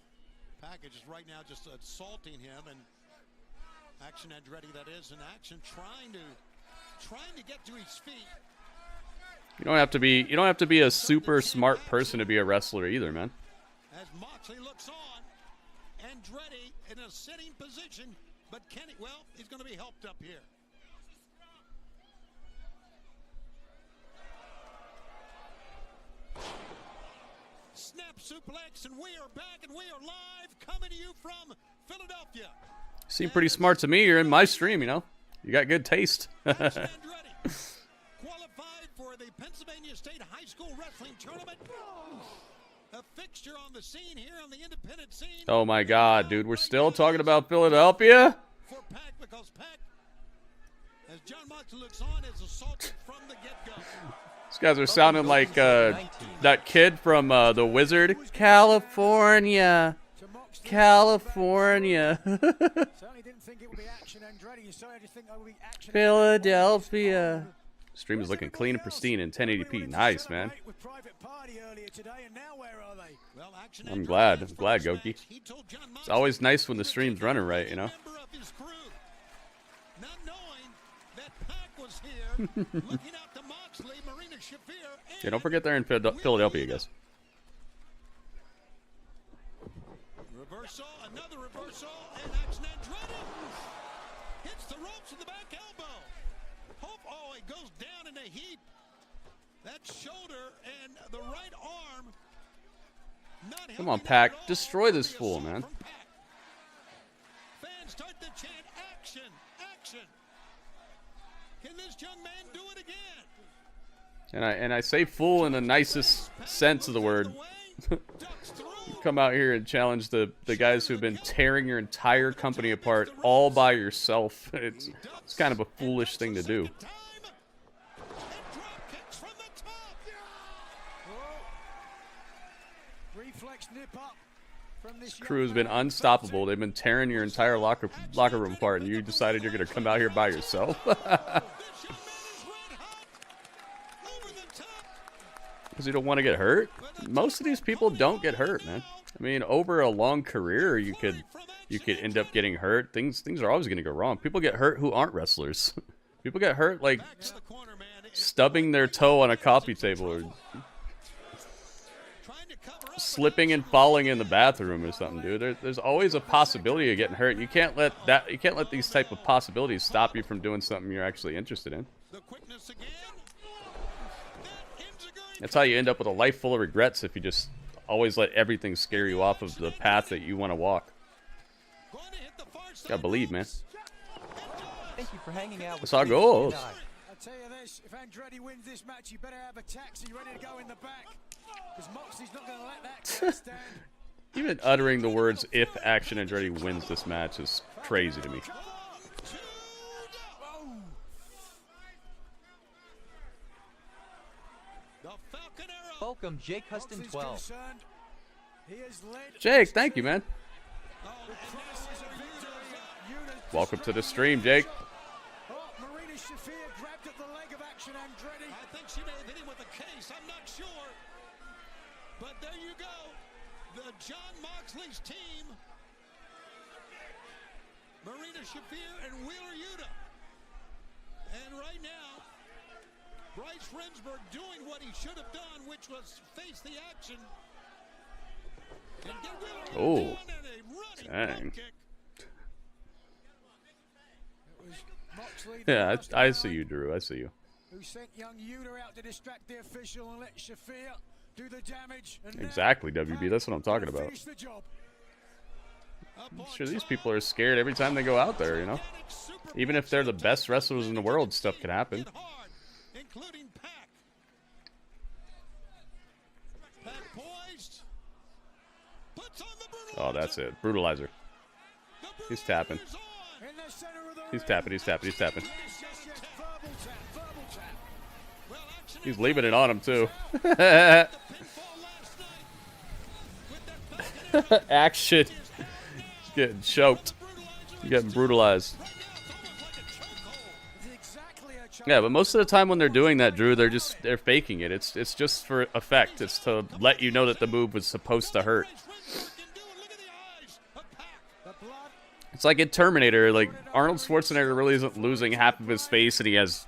Pac is right now just assaulting him, and Action Andretti, that is, in action, trying to get to his feet. You don't have to be a super smart person to be a wrestler either, man. As Moxley looks on, Andretti in a sitting position, but Kenny, well, he's going to be helped up here. Snap suplex, and we are back, and we are live, coming to you from Philadelphia. Seem pretty smart to me. You're in my stream, you know. You got good taste. Qualified for the Pennsylvania State High School Wrestling Tournament. A fixture on the scene here on the independent scene. Oh my God, dude, we're still talking about Philadelphia? For Pac, because Pac, as John Moxley looks on, is assaulted from the get-go. These guys are sounding like that kid from The Wizard. California. California. Philadelphia. Stream is looking clean and pristine in 1080p. Nice, man. I'm glad, Goki. It's always nice when the stream's running right, you know? Yeah, don't forget they're in Philadelphia, I guess. Reversal, another reversal, and Action Andretti hits the ropes with the back elbow. Oh, it goes down in a heap. That shoulder and the right arm. Come on, Pac. Destroy this fool, man. Fans start to chant, action, action. Can this young man do it again? And I say fool in the nicest sense of the word. Come out here and challenge the guys who've been tearing your entire company apart all by yourself. It's kind of a foolish thing to do. This crew has been unstoppable. They've been tearing your entire locker room apart, and you decided you're going to come out here by yourself? Because you don't want to get hurt? Most of these people don't get hurt, man. I mean, over a long career, you could end up getting hurt. Things are always going to go wrong. People get hurt who aren't wrestlers. People get hurt like stubbing their toe on a coffee table or slipping and falling in the bathroom or something, dude. There's always a possibility of getting hurt. You can't let these type of possibilities stop you from doing something you're actually interested in. That's how you end up with a life full of regrets if you just always let everything scare you off of the path that you want to walk. Gotta believe, man. Thank you for hanging out. That's how it goes. I'll tell you this, if Andretti wins this match, you better have a taxi ready to go in the back. Because Moxley's not going to let that stand. Even uttering the words, if Action Andretti wins this match, is crazy to me. Welcome, Jake Huston 12. Jake, thank you, man. Welcome to the stream, Jake. think she may have hit him with a case. I'm not sure. But there you go. The John Moxley's team. Marina Shafir and Wheeler Yuta. And right now, Bryce Remsburg doing what he should have done, which was face the action. And get Wheeler Yuta down and a running dang. kick. Yeah, I see you, Drew. I see you. Who sent young Yuta out to distract the official and let Shafir do the damage. And Exactly, WB. That's what I'm talking about. finish the job. I'm sure these people are scared every time they go out there, you know? Even if they're the best wrestlers in the world, stuff can happen. Including Pac. Pac poised. Puts on the Oh, that's it. Brutalizer. He's tapping. He's tapping, he's tapping, he's tapping. He's leaving it on him, too. Action. He's getting choked. He's getting brutalized. Yeah, but most of the time when they're doing that, Drew, they're faking it. It's just for effect. It's to let you know that the move was supposed to hurt. It's like in Terminator, like Arnold Schwarzenegger really isn't losing half of his face, and he has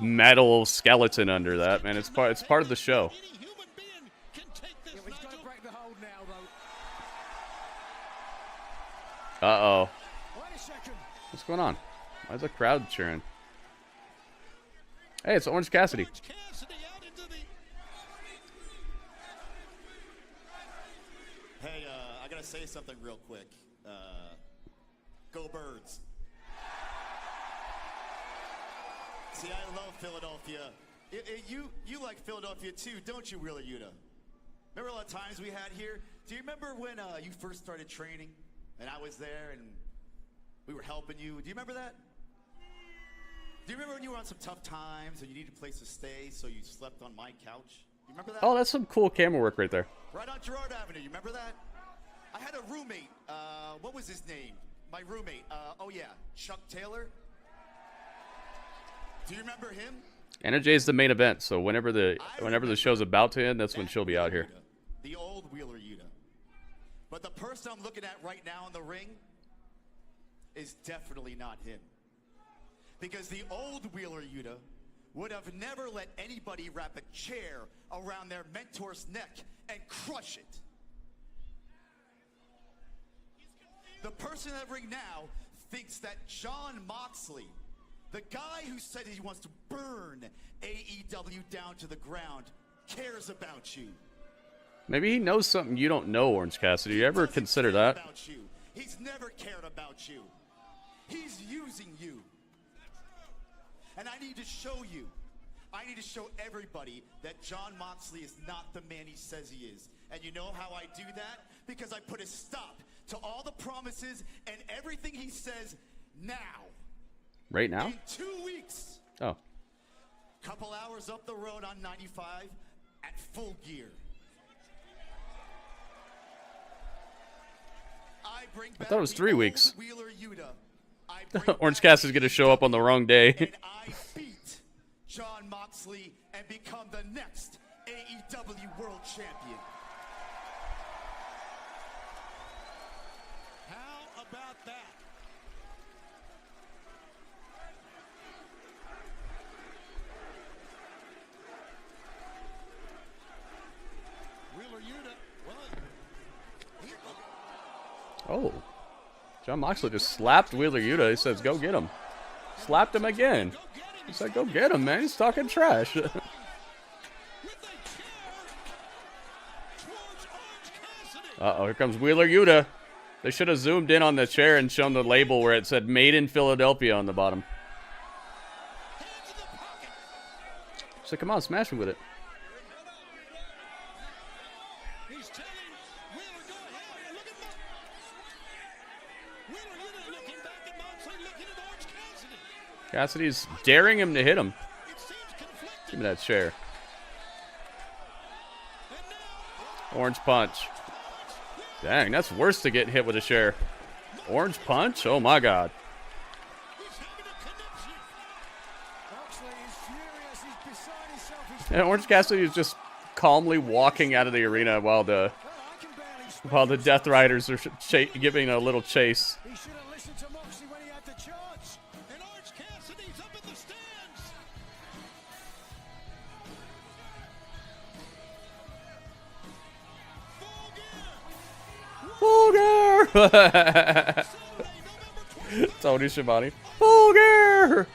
metal skeleton under that. Man, it's part of the show. Uh-oh. What's going on? Why is the crowd cheering? Hey, it's Orange Cassidy. Hey, I gotta say something real quick. Go Birds. See, I love Philadelphia. You like Philadelphia too, don't you, Wheeler Yuta? Remember a lot of times we had here? Do you remember when you first started training and I was there and we were helping you? Do you remember that? Do you remember when you were on some tough times and you needed a place to stay, so you slept on my couch? You remember that? Oh, that's some cool camera work right there. Right on Girard Avenue. You remember that? I had a roommate. What was his name? My roommate. Oh yeah, Chuck Taylor. Do you remember him? NRJ's the main event, so whenever the show's about to end, that's when she'll be out here. The old Wheeler Yuta. But the person I'm looking at right now in the ring is definitely not him. Because the old Wheeler Yuta would have never let anybody wrap a chair around their mentor's neck and crush it. The person in that ring now thinks that John Moxley, the guy who said he wants to burn AEW down to the ground, cares about you. Maybe he knows something you don't know, Orange Cassidy. You ever consider that? He's never cared about you. He's using you. And I need to show you. I need to show everybody that John Moxley is not the man he says he is. And you know how I do that? Because I put a stop to all the promises and everything he says now. Right now? In 2 weeks. Oh. Couple hours up the road on 95 at Full Gear. I thought it was 3 weeks. Orange Cassidy's going to show up on the wrong day. And I beat John Moxley and become the next AEW World Champion. How about that? Wheeler Yuta, Oh. John Moxley just slapped Wheeler Yuta. He says, go get him. Slapped him again. He said, go get him, man. He's talking trash. Uh-oh, here comes Wheeler Yuta. They should have zoomed in on the chair and shown the label where it said Made in Philadelphia on the bottom. So come on, smash him with it. Cassidy's daring him to hit him. Give me that chair. Orange punch. Dang, that's worse to get hit with a chair. Orange punch? Oh my god. Moxley is furious. He's beside himself And Orange Cassidy is just calmly walking out of the arena while the Death Riders are giving a little chase. He should have listened to Moxley when he had the chance. And Orange Cassidy's up in the stands. Fulger! Tony Schiavone. Fulger!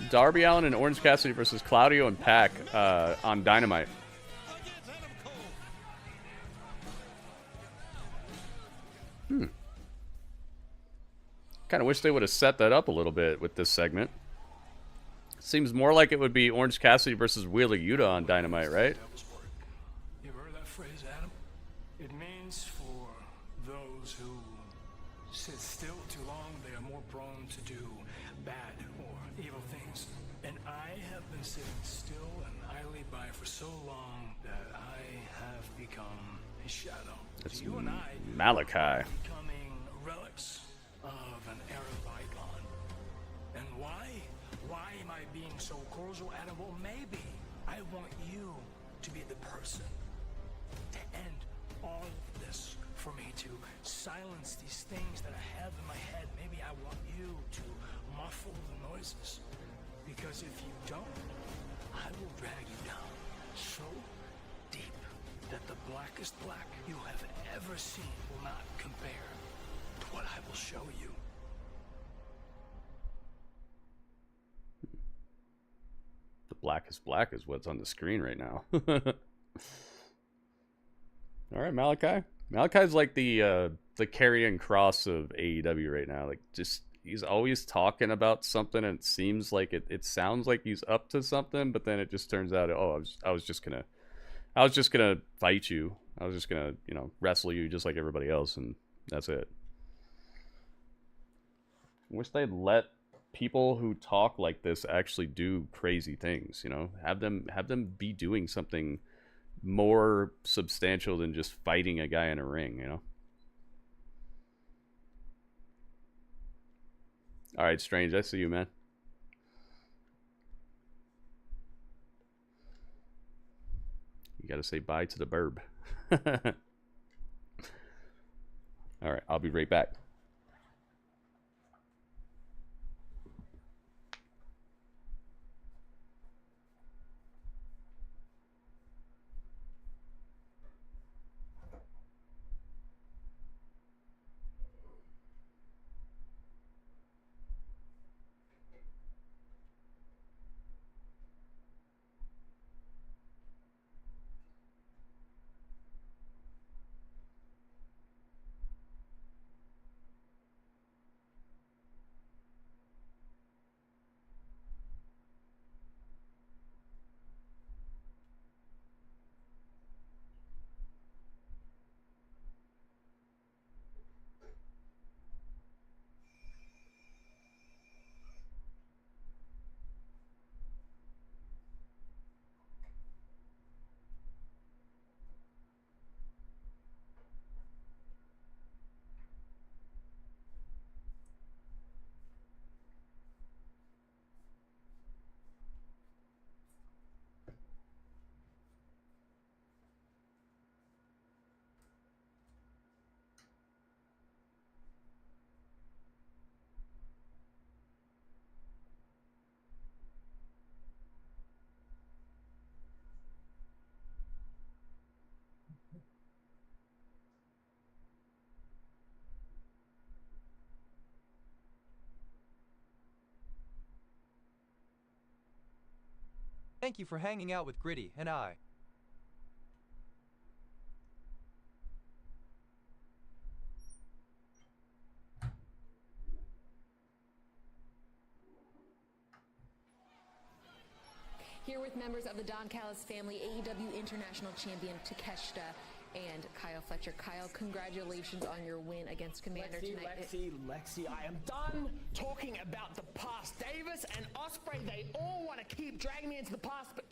Darby Allin and Orange Cassidy versus Claudio and Pac on Dynamite. Kind of wish they would have set that up a little bit with this segment. Seems more like it would be Orange Cassidy versus Wheeler Yuta on Dynamite, right? You ever heard that phrase, Adam? It means for those who sit still too long, they are more prone to do bad or evil things. And I have been sitting still and idly by for so long that I have become a shadow. It's you and I Malachi. are becoming relics of an era bygone. And why? Why am I being so cordial, Adam? Well, maybe I want you to be the person to end all of this, for me to silence these things that I have in my head. Maybe I want you to muffle the noises, because if you don't, I will drag you down so deep that the blackest black you have ever seen will not compare to what I will show you. The blackest black is what's on the screen right now. All right, Malachi. Malachi's like the Karrion Kross of AEW right now. Like, just he's always talking about something, and it seems like it sounds like he's up to something, but then it just turns out, oh, I was just gonna fight you. I was just gonna, wrestle you just like everybody else, and that's it. I wish they'd let people who talk like this actually do crazy things. Have them be doing something more substantial than just fighting a guy in a ring. All right, Strange, I see you, man. You gotta say bye to the burb. All right, I'll be right back. Thank you for hanging out with Gritty and I. Here with members of the Don Callis family, AEW International Champion Takeshita and Kyle Fletcher. Kyle, congratulations on your win against Kommander tonight. Lexi, I am done talking about the past. Davis and Ospreay, they all want to keep dragging me into the past, but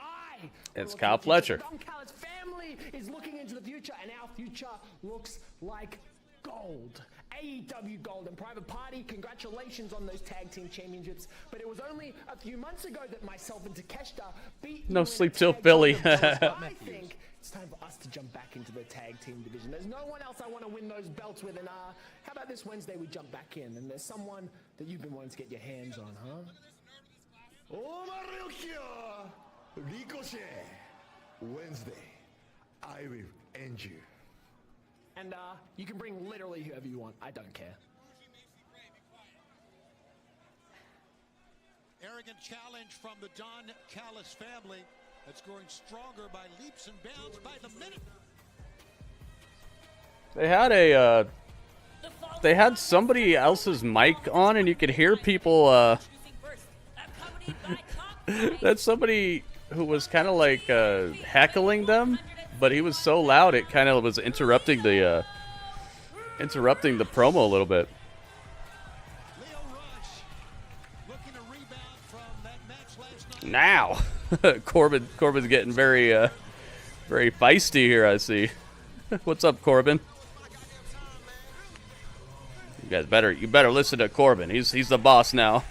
it's Kyle Fletcher. Don Callis' family is looking into the future, and our future looks like gold. AEW gold. And Private Party, congratulations on those tag team championships. But it was only a few months ago that myself and Takeshita beat No sleep till Philly. I think it's time for us to jump back into the tag team division. There's no one else I want to win those belts with. And how about this Wednesday we jump back in? And there's someone that you've been wanting to get your hands on, huh? Ricochet. Wednesday, I will end you. And you can bring literally whoever you want. I don't care. Arrogant challenge from the Don Callis family that's growing stronger by leaps and bounds by the minute. They had somebody else's mic on, and you could hear people. That's somebody who was kind of like heckling them, but he was so loud it kind of was interrupting the promo a little bit. Now, Corbin's getting very feisty here. I see. What's up, Corbin? You guys you better listen to Corbin. He's the boss now.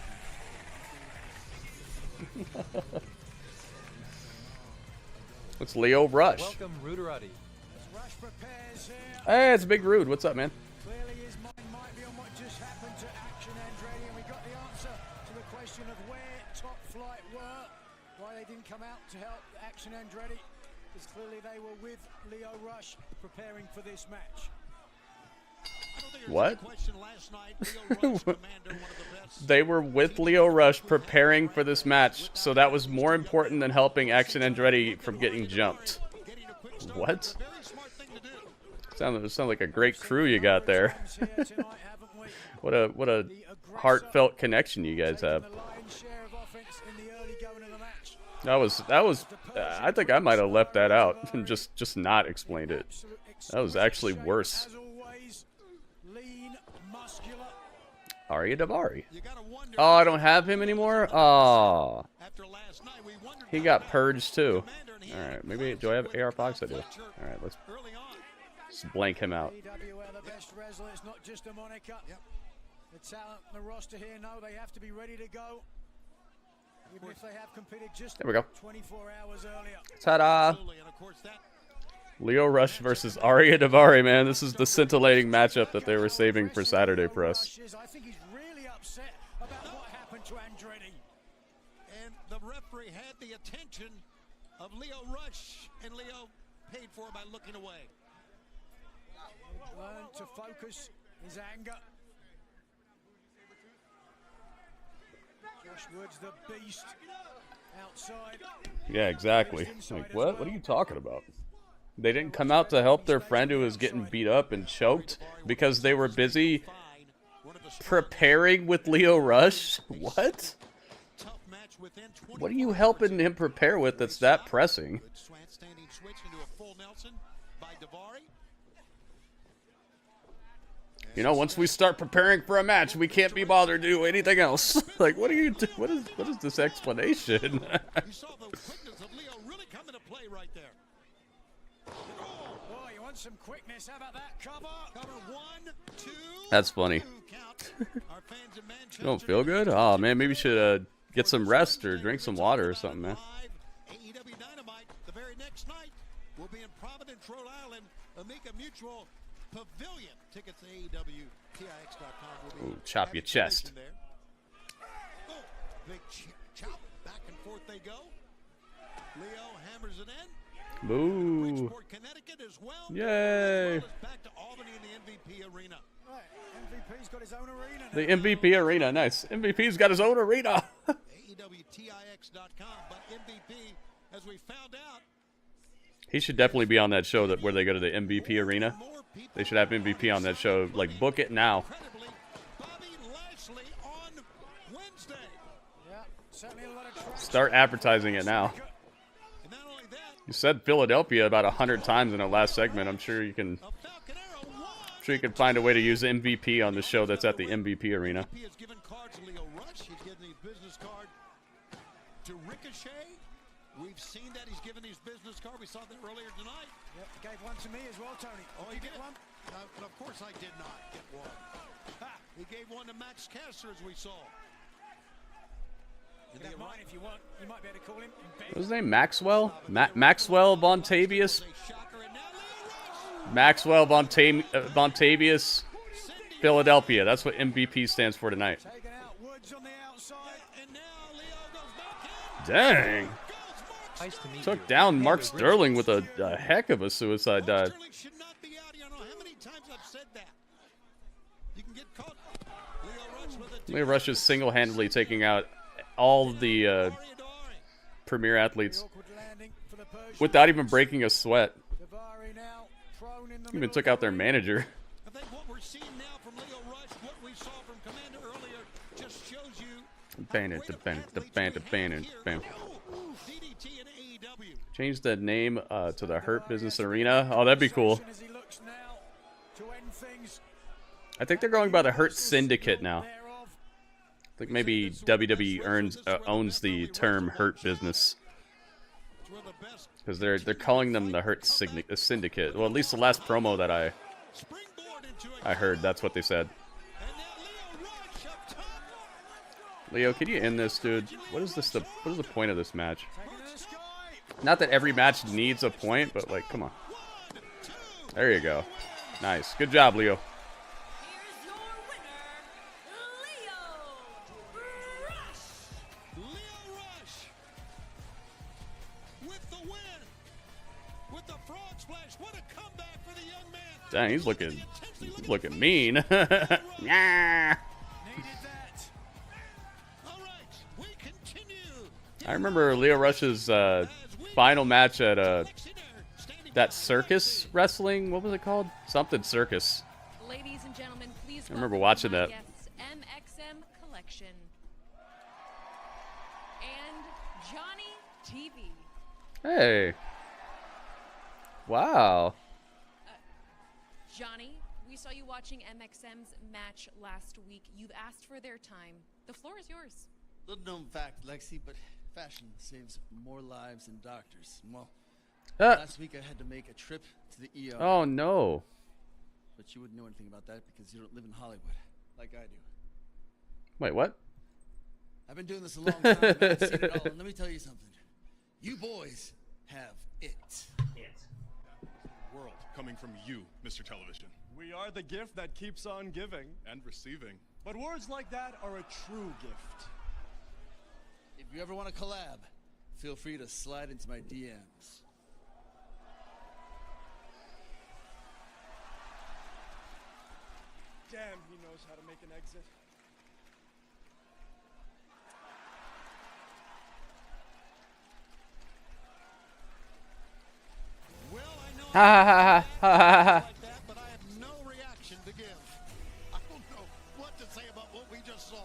It's Leo Rush. Welcome, Ruderati. Hey, it's Big Rude. What's up, man? Clearly his mind might be on what just happened to Action Andretti, and we got the answer to the question of where Top Flight were, why they didn't come out to help Action Andretti, because clearly they were with Leo Rush preparing for this match. What? They were with Leo Rush preparing for this match, so that was more important than helping Action Andretti from getting jumped. What? Sounds like a great crew you got there. What a heartfelt connection you guys have. That was. I think I might have left that out and just not explained it. That was actually worse. Arya Davari. Oh, I don't have him anymore? Oh. He got purged too. Alright, maybe, do I have AR Fox? I do. Alright, let's blank him out. It's not just a moniker. The talent, the roster here know they have to be ready to go. Even if they have competed just there we go. 24 hours earlier. Ta-da! Leo Rush versus Arya Davari, man. This is the scintillating matchup that they were saving for Saturday for us. I think he's really upset about what happened to Andretti. And the referee had the attention of Leo Rush, and Leo paid for it by looking away. Learned to focus his anger. Josh Woods, the beast, outside. Yeah, exactly. Like, what? What are you talking about? They didn't come out to help their friend who was getting beat up and choked because they were busy preparing with Leo Rush? What? What are you helping him prepare with that's that pressing? You know, once we start preparing for a match, we can't be bothered to do anything else. Like, what are you? What is this explanation? You saw the quickness of Leo really come into play right there. Oh, you want some quickness? How about that cover? Cover 1, 2. That's funny. You don't feel good? Oh man, maybe you should get some rest or drink some water or something, man. AEW Dynamite the very next night will be in Providence, Rhode Island, Amica Mutual Pavilion. Tickets at AEWTIX.com. Ooh, chop your chest. Oh, big chop. Back and forth they go. Leo hammers it in. Boo. Connecticut as well. Yay. Back to Albany in the MVP arena. Right, MVP's got his own arena now. The MVP arena, nice. MVP's got his own arena. AEWTIX.com, but MVP, as we found out, He should definitely be on that show where they go to the MVP arena. They should have MVP on that show. Like, book it now. Start advertising it now. You said Philadelphia about 100 times in our last segment. I'm sure you can find a way to use MVP on the show that's at the MVP arena. He has given cards to Leo Rush. He's given the business card to Ricochet. We've seen that he's given these business cards. We saw that earlier tonight. Yep, he gave one to me as well, Tony. Oh, he get one? But of course I did not get one. Ha! He gave one to Max Caster, as we saw. You can have mine if you want. You might be able to call him. What's his name? Maxwell? Maxwell Vontavious? Maxwell Vontavious Philadelphia. That's what MVP stands for tonight. Dang. Nice to meet Took you. down Mark Sterling with a heck of a suicide dive. Should not be out. You know how many times I've said that. You can get caught. Leo Rush with a Leo Rush is single-handedly taking out all the premier athletes without even breaking a sweat. Even took out their manager. I think what we're seeing now from Leo Rush, what we saw from Kommander earlier, just shows you. Change the name to the Hurt Business Arena. Oh, that'd be cool. I think they're going by the Hurt Syndicate now. I think maybe WWE owns the term Hurt Business. Because they're calling them the Hurt Syndicate. Well, at least the last promo that I heard, that's what they said. Leo, can you end this, dude? What is this? What is the point of this match? Not that every match needs a point, but like, come on. There you go. Nice. Good job, Leo. Dang, he's looking mean. Yeah. I remember Leo Rush's final match at that circus wrestling. What was it called? Something circus. Ladies and gentlemen, please I remember watching that. MXM Collection and Johnny TV. Hey. Wow. Johnny, we saw you watching MXM's match last week. You've asked for their time. The floor is yours. Little known fact, Lexi, but fashion saves more lives than doctors. Well, last week I had to make a trip to the ER. Oh, no. But you wouldn't know anything about that because you don't live in Hollywood like I do. Wait, what? I've been doing this a long time and I've seen it all. And let me tell you something. You boys have it. World coming from you, Mr. Television. We are the gift that keeps on giving. And receiving. But words like that are a true gift. If you ever want to collab, feel free to slide into my DMs. Damn, he knows how to make an exit. Ha ha ha ha ha ha. But I have no reaction to give. I don't know what to say about what we just saw.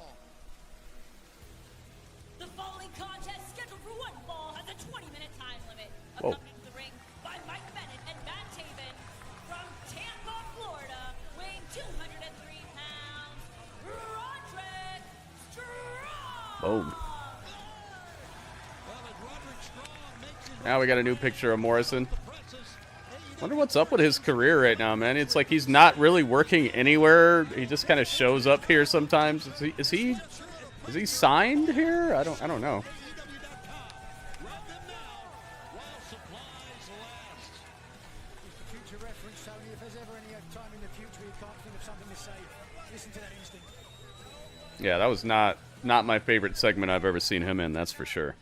The following contest, scheduled for one fall, has a 20-minute time limit. Whoa. Accompanied to the ring by Mike Bennett and Matt Taven from Tampa, Florida, weighing 203 pounds, Roderick Strong. Boom. Now we got a new picture of Morrison. Wonder what's up with his career right now, man. It's like he's not really working anywhere. He just kind of shows up here sometimes. Is he signed here? I don't know. Yeah, that was not my favorite segment I've ever seen him in, that's for sure.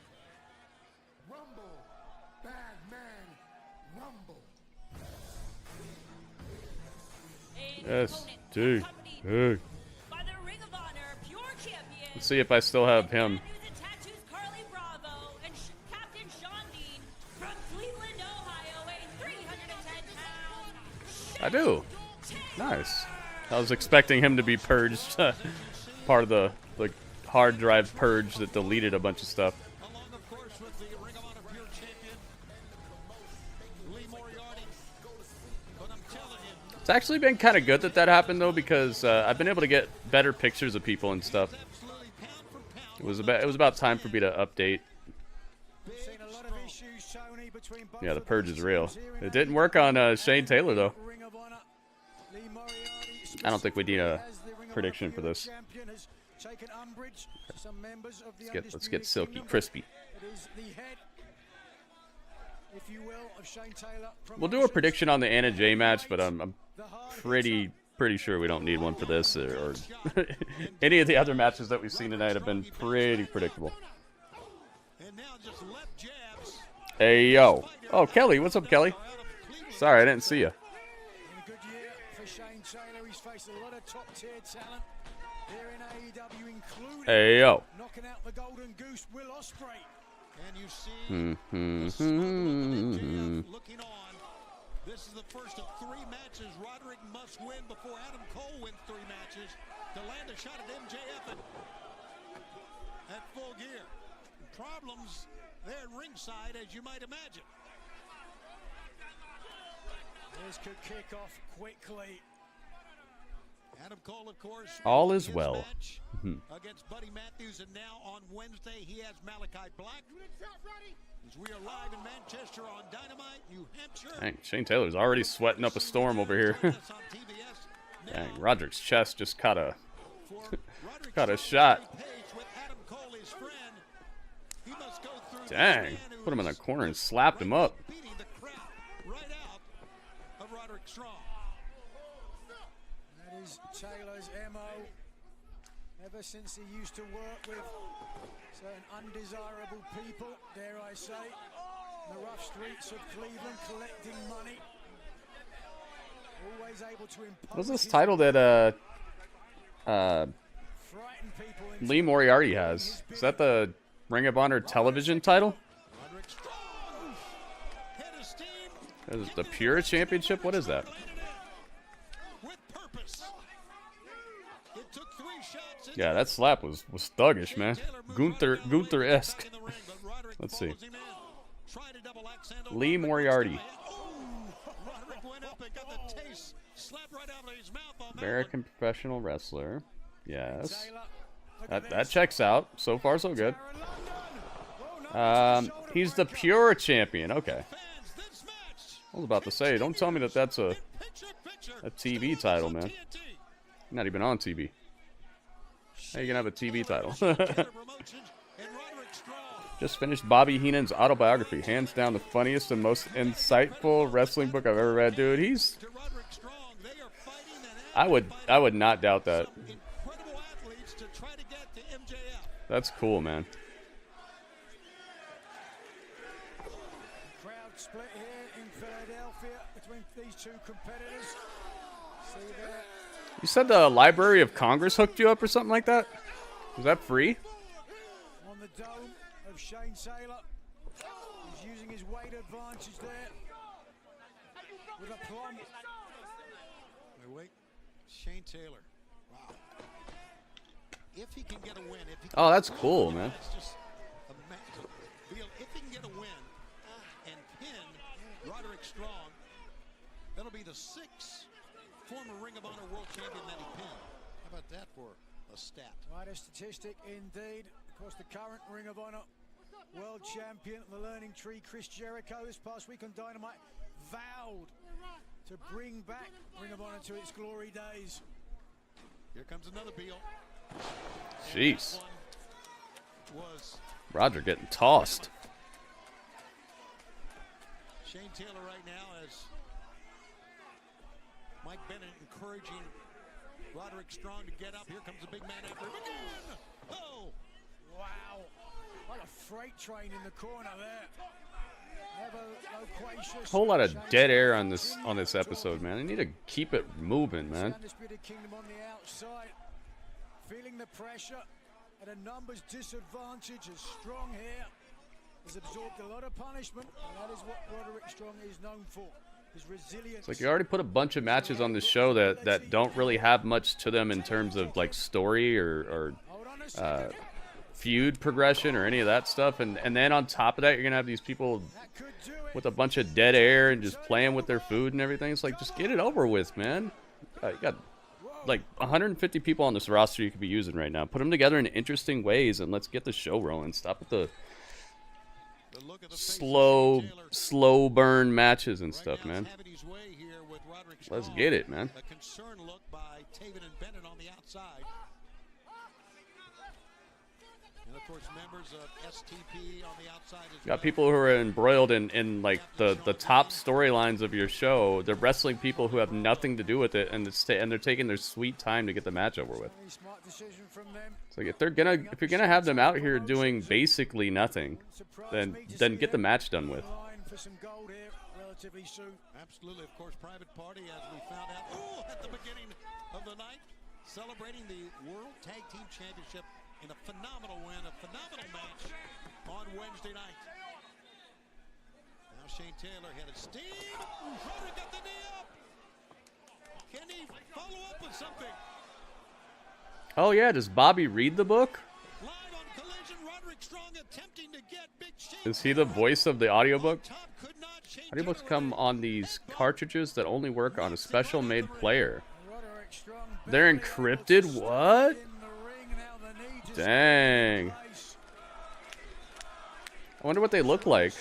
Yes, dude. Hey. Let's see if I still have him. I do. Nice. I was expecting him to be purged. Part of the hard drive purge that deleted a bunch of stuff. It's actually been kind of good that that happened though, because I've been able to get better pictures of people and stuff. It was about time for me to update. Yeah, the purge is real. It didn't work on Shane Taylor though. I don't think we need a prediction for this. Let's get silky, crispy. We'll do a prediction on the Anna Jay match, but I'm pretty sure we don't need one for this, or any of the other matches that we've seen tonight have been pretty predictable. Hey yo, oh Kelly, what's up, Kelly? Sorry, I didn't see you. Hey yo. And you see the smoke looking on. This is the first of 3 matches Roderick must win before Adam Cole wins 3 matches to land a shot at MJF at Full Gear. Problems there at ringside, as you might imagine. This could kick off quickly. Adam Cole, of course, all is well. Against Buddy Matthews, and now on Wednesday he has Malachi Black. As we are live in Manchester on Dynamite, New Hampshire. Dang, Shane Taylor's already sweating up a storm over here. Dang, Roderick's chest just caught a shot. Dang, put him in the corner and slapped him up. That is Taylor's MO. Ever since he used to work with certain undesirable people, dare I say, in the rough streets of Cleveland, collecting money. Always able to impose. What's this title that Lee Moriarty has? Is that the Ring of Honor television title? Is it the Pure Championship? What is that? Yeah, that slap was thuggish, man. Gunther-esque. Let's see. Lee Moriarty. American professional wrestler. Yes. That checks out. So far, so good. He's the Pure Champion. Okay. I was about to say, don't tell me that that's a TV title, man. Not even on TV. How you gonna have a TV title? Just finished Bobby Heenan's autobiography. Hands down the funniest and most insightful wrestling book I've ever read, dude. He's... I would not doubt that. That's cool, man. Crowd split here in Philadelphia between these two competitors. See there. You said the Library of Congress hooked you up or something like that? Was that free? On the dome of Shane Taylor. He's using his weight advantage there. With a plum. Wait, Shane Taylor. Wow. If he can get a win, oh, that's cool, man. Just imagine. If he can get a win and pin Roderick Strong, that'll be the 6th former Ring of Honor World Champion that he pinned. How about that for a stat? Quite a statistic indeed. Of course, the current Ring of Honor World Champion, the Learning Tree, Chris Jericho, this past week on Dynamite, vowed to bring back Ring of Honor to its glory days. Here comes another Beal. Jeez. Roger getting tossed. Shane Taylor right now as Mike Bennett encouraging Roderick Strong to get up. Here comes the big man after him again. Oh! Wow. What a freight train in the corner there. Never loquacious. Whole lot of dead air on this episode, man. I need to keep it moving, man. Undisputed Kingdom on the outside. Feeling the pressure at a numbers disadvantage as Strong here has absorbed a lot of punishment, and that is what Roderick Strong is known for. His resilience. It's like you already put a bunch of matches on the show that don't really have much to them in terms of like story or feud progression or any of that stuff, and then on top of that you're gonna have these people with a bunch of dead air and just playing with their food and everything. It's like, just get it over with, man. You got like 150 people on this roster you could be using right now. Put them together in interesting ways and let's get the show rolling. Stop with the slow burn matches and stuff, man. Let's get it, man. Of course, members of STP on the outside as Got people who are embroiled in like the top storylines of your show. They're wrestling people who have nothing to do with it, and they're taking their sweet time to get the match over with. It's like if you're gonna have them out here doing basically nothing, then get the match done with. Absolutely, of course, Private Party, as we found out at the beginning of the night, celebrating the World Tag Team Championship in a phenomenal win, a phenomenal match on Wednesday night. Now Shane Taylor had a steam. Roderick got the knee up. Can he follow up with something? Oh yeah, does Bobby read the book? Live on Collision, Roderick Strong attempting to get Big Shane. Is he the voice of the audiobook? Audiobooks come on these cartridges that only work on a special made player. They're encrypted? What? Dang. I wonder what they look like.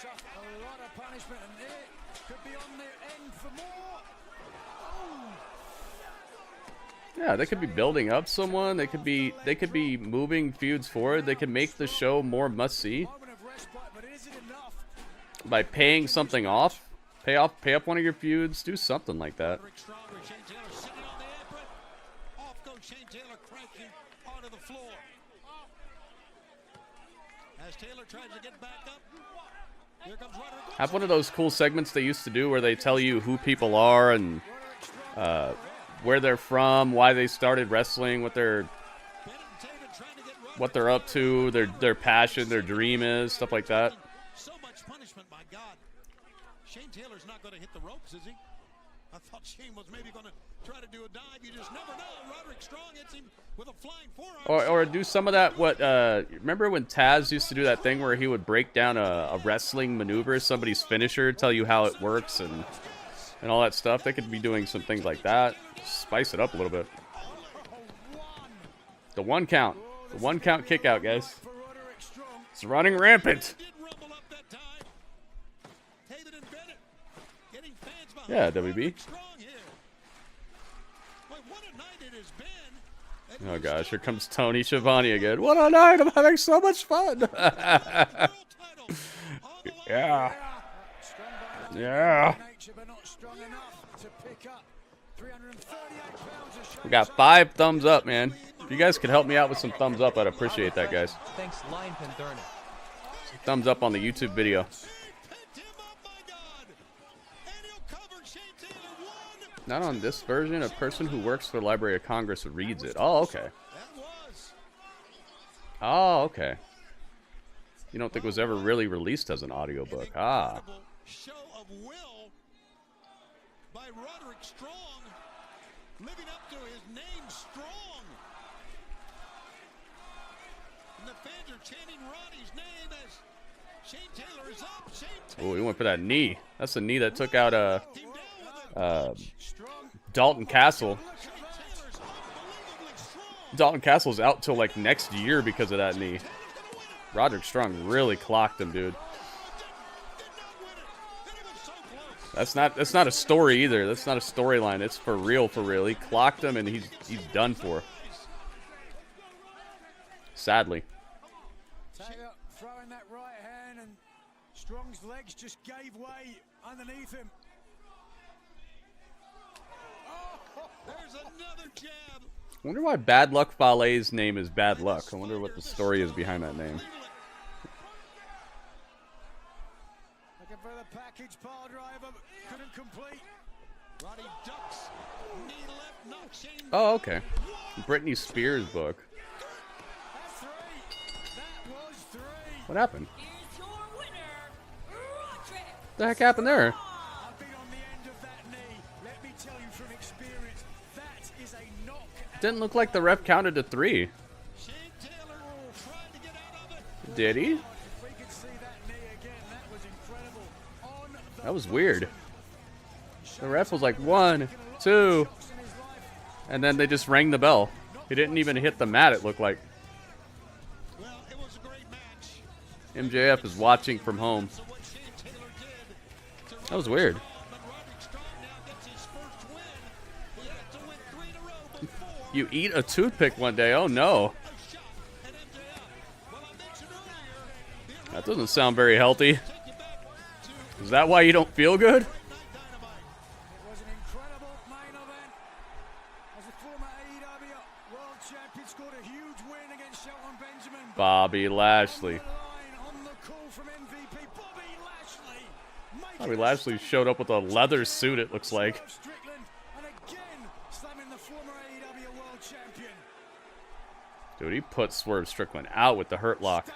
Yeah, they could be building up someone. They could be moving feuds forward. They could make the show more must-see by paying something off. Pay up one of your feuds. Do something like that. Have one of those cool segments they used to do where they tell you who people are and where they're from, why they started wrestling, what they're up to, their passion, their dream is, stuff like that. So much punishment, my God. Shane Taylor's not going to hit the ropes, is he? I thought Shane was maybe going to try to do a dive. You just never know. Roderick Strong hits him with a flying forearm. Or do some of that, remember when Taz used to do that thing where he would break down a wrestling maneuver, somebody's finisher, tell you how it works and all that stuff? They could be doing some things like that. Spice it up a little bit. The one count. The one count kick out, guys. It's running rampant. Yeah, WB. Oh gosh, here comes Tony Schiavone again. What a night! I'm having so much fun. Yeah. Yeah. We got 5 thumbs up, man. If you guys could help me out with some thumbs up, I'd appreciate that, guys. Thanks, Lion Penthurner. Thumbs up on the YouTube video. Not on this version. A person who works for the Library of Congress reads it. Oh, okay. Oh, okay. You don't think it was ever really released as an audiobook? Ah. Show of will by Roderick Strong, living up to his name, Strong. And the fans are chanting Roddy's name as Shane Taylor is up. Oh, he went for that knee. That's the knee that took out Dalton Castle. Dalton Castle's out till like next year because of that knee. Roderick Strong really clocked him, dude. That's not a story either. That's not a storyline. It's for real, for real. He clocked him and he's done for. Sadly. Taylor throwing that right hand and Strong's legs just gave way underneath him. There's another jab. I wonder why Bad Luck Fale's name is Bad Luck. I wonder what the story is behind that name. Looking for the package pile driver, couldn't complete. Roddy ducks, knee left, knock Shane. Oh, okay. Britney Spears book. That's 3. That was 3. What happened? Here's your winner, Roderick. What the heck happened there? I've been on the end of that knee. Let me tell you from experience, that is a knock. Didn't look like the ref counted to 3. Shane Taylor trying to get out of it. Did he? If we could see that knee again, that was incredible. On That was weird. The ref was like 1, 2, and then they just rang the bell. He didn't even hit the mat, it looked like. MJF is watching from home. That was weird. You eat a toothpick one day, oh no. That doesn't sound very healthy. Is that why you don't feel good? Bobby Lashley. Bobby Lashley showed up with a leather suit, it looks like. Dude, he put Swerve Strickland out with the Hurt Lock.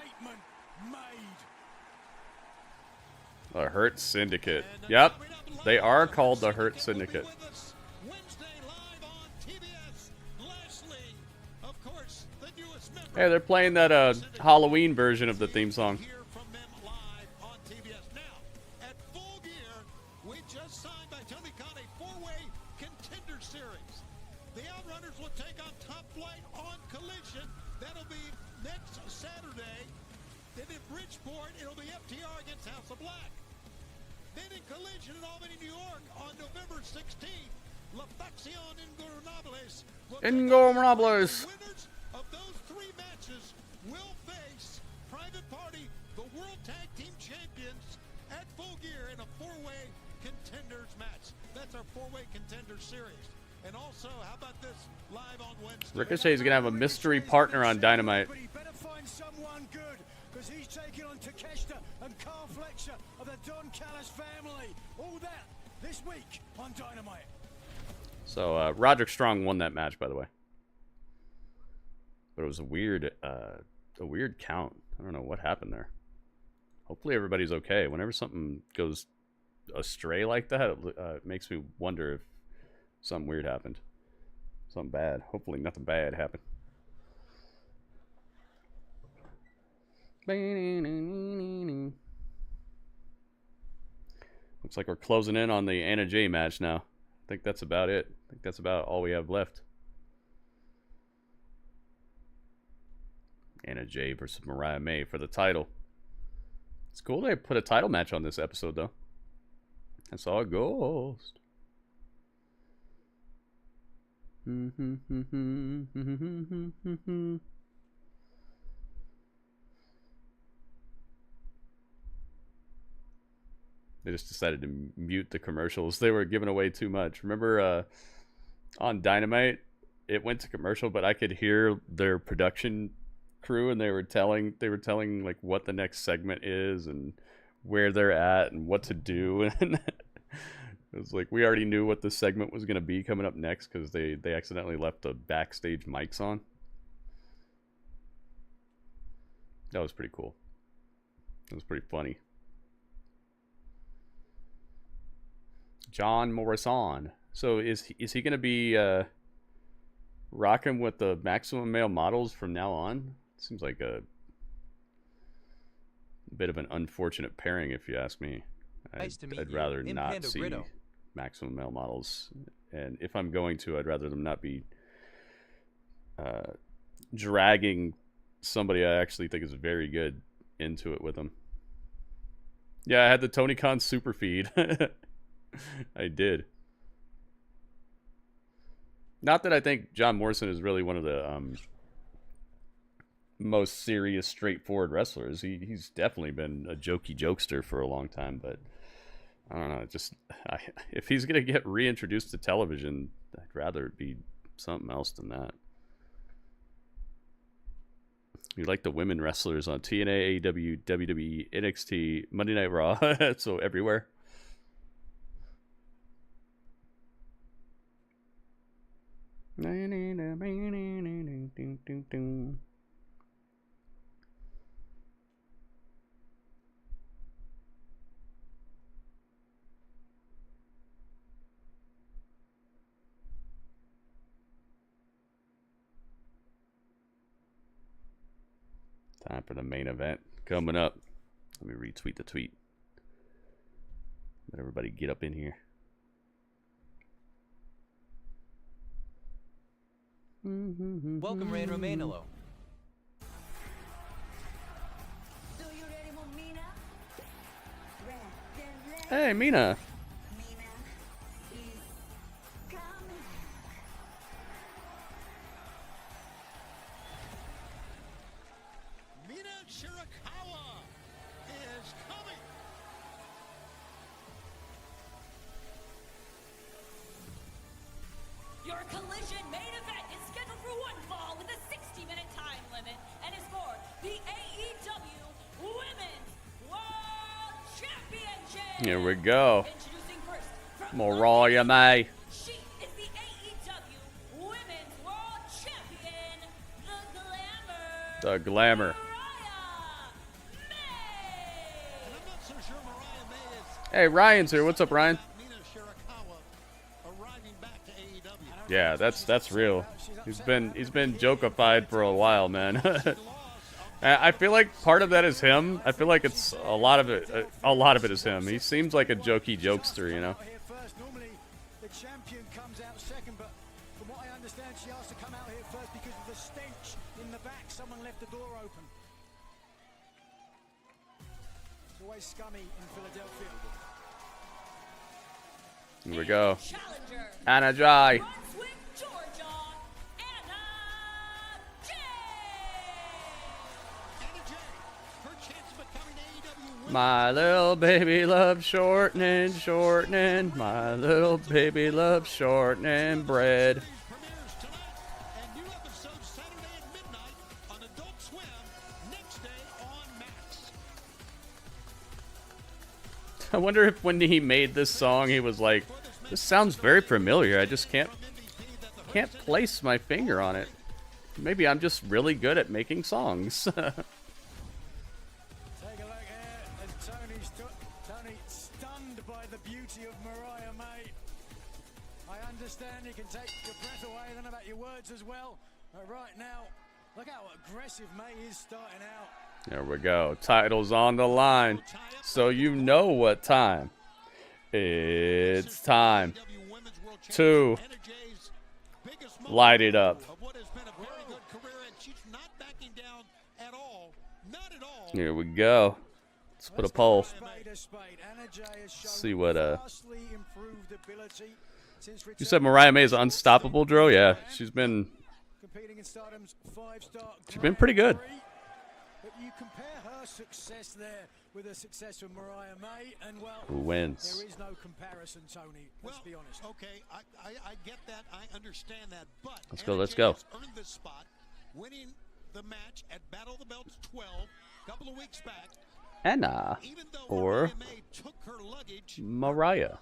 The Hurt Syndicate. Yep, they are called the Hurt Syndicate. Hey, they're playing that Halloween version of the theme song. Ingobernables. Winners of those 3 matches will face Private Party, the World Tag Team Champions, at Full Gear in a 4-way contenders match. That's our 4-way contender series. And also, how about this live on Wednesday? Ricochet's gonna have a mystery partner on Dynamite. But he better find someone good, because he's taking on Takeshita and Carl Fletcher of the Don Callis family. All that this week on Dynamite. So Roderick Strong won that match, by the way. But it was a weird count. I don't know what happened there. Hopefully everybody's okay. Whenever something goes astray like that, it makes me wonder if something weird happened. Something bad. Hopefully nothing bad happened. Looks like we're closing in on the Anna Jay match now. I think that's about it. I think that's about all we have left. Anna Jay versus Mariah May for the title. It's cool they put a title match on this episode, though. That's all it goes. They just decided to mute the commercials. They were giving away too much. Remember on Dynamite, it went to commercial, but I could hear their production crew, and they were telling like what the next segment is and where they're at and what to do. And it was like we already knew what the segment was going to be coming up next because they accidentally left the backstage mics on. That was pretty cool. That was pretty funny. John Morrison. So is he going to be rocking with the Maximum Male Models from now on? Seems like a bit of an unfortunate pairing, if you ask me. I'd rather not see Maximum Male Models, and if I'm going to, I'd rather them not be dragging somebody I actually think is very good into it with them. Yeah, I had the Tony Khan super feed. I did. Not that I think John Morrison is really one of the most serious, straightforward wrestlers. He's definitely been a jokey jokester for a long time, but I don't know. If he's gonna get reintroduced to television, I'd rather it be something else than that. You like the women wrestlers on TNA, AEW, WWE, NXT, Monday Night Raw, so everywhere. Time for the main event coming up. Let me retweet the tweet. Let everybody get up in here. Welcome, Rey Romanello. Hey, Mina. Mina Shirakawa is coming. Your collision main event is scheduled for one fall with a 60-minute time limit and is for the AEW Women's World Championship. Here we go. Introducing first from Mariah May. She is the AEW Women's World Champion, the Glamour. The Glamour. Hey, Ryan's here. What's up, Ryan? Yeah, that's real. He's been jokeified for a while, man. I feel like part of that is him. I feel like it's a lot of it is him. He seems like a jokey jokester, you know. Normally the champion comes out second, but from what I understand, she has to come out here first because of the stench in the back. Someone left the door open. It's always scummy in Philadelphia. Here we go. Anna Jai. My little baby loves shortening, shortening. My little baby loves shortening bread. I wonder if when he made this song, he was like, "This sounds very familiar. I just can't place my finger on it. Maybe I'm just really good at making songs." Take a look here, and Tony stunned by the beauty of Mariah May. I understand you can take your breath away, then about your words as well. But right now, look how aggressive May is starting out. There we go. Title's on the line. So you know what time. It's time to light it up. Here we go. Let's put a poll. See what you said. Mariah May is unstoppable, Dro. Yeah, she's been pretty good. But you compare her success there with the success of Mariah May, and well, who wins? There is no comparison, Tony. Let's be honest. Okay, I get that, I understand that, but let's go. Let's go. Earned this spot, winning the match at Battle of the Belts 12 a couple of weeks back. Anna or Mariah.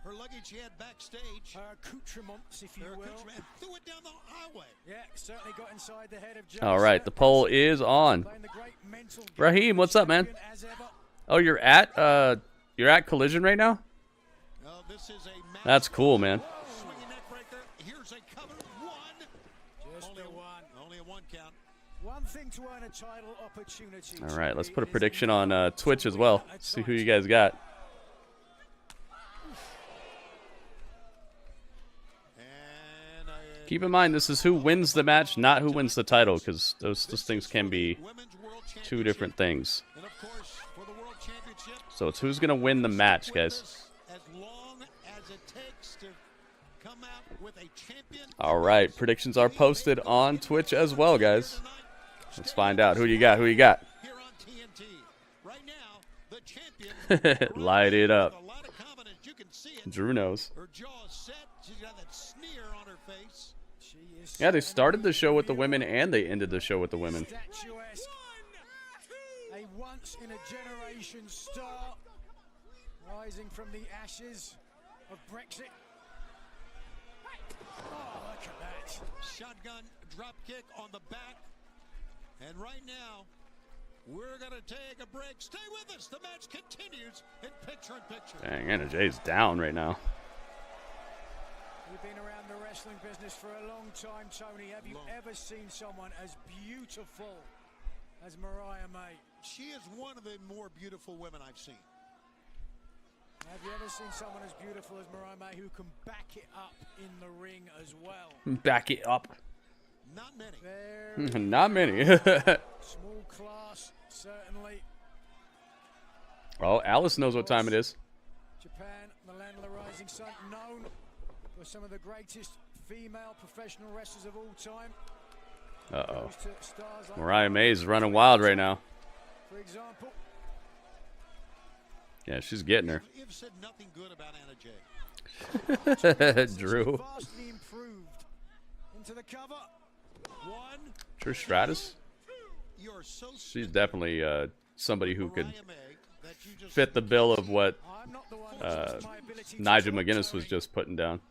Her luggage she had backstage. Her accoutrements, if you will. And threw it down the highway. Yeah, certainly got inside the head of Joe. All right, the poll is on. Raheem, what's up, man? Oh, you're at Collision right now? That's cool, man. Swinging neck breaker. Here's a cover. One. Just only a one. Only a one count. One thing to earn a title opportunity. All right, let's put a prediction on Twitch as well. See who you guys got. Keep in mind, this is who wins the match, not who wins the title, because those things can be two different things. So it's who's going to win the match, guys. All right, predictions are posted on Twitch as well, guys. Let's find out. Who you got? Who you got? Light it up. Drew knows. Yeah, they started the show with the women and they ended the show with the women. A once-in-a-generation star rising from the ashes of Brexit. Oh, look at that. Shotgun drop kick on the back. And right now, we're going to take a break. Stay with us. The match continues in picture-in-picture. Dang, Anna Jay's down right now. You've been around the wrestling business for a long time, Tony. Have you ever seen someone as beautiful as Mariah May? She is one of the more beautiful women I've seen. Have you ever seen someone as beautiful as Mariah May who can back it up in the ring as well? Back it up. Not many. Not many. Small class, certainly. Oh, Alice knows what time it is. Japan, the land of the rising sun, known for some of the greatest female professional wrestlers of all time. Uh-oh. Mariah May's running wild right now. For example. Yeah, she's getting her. You've said nothing good about Anna Jay. Drew. Vastly improved. Into the cover. One. Trish Stratus? You're so She's definitely somebody who could fit the bill of what Nigel McGuinness was just putting down.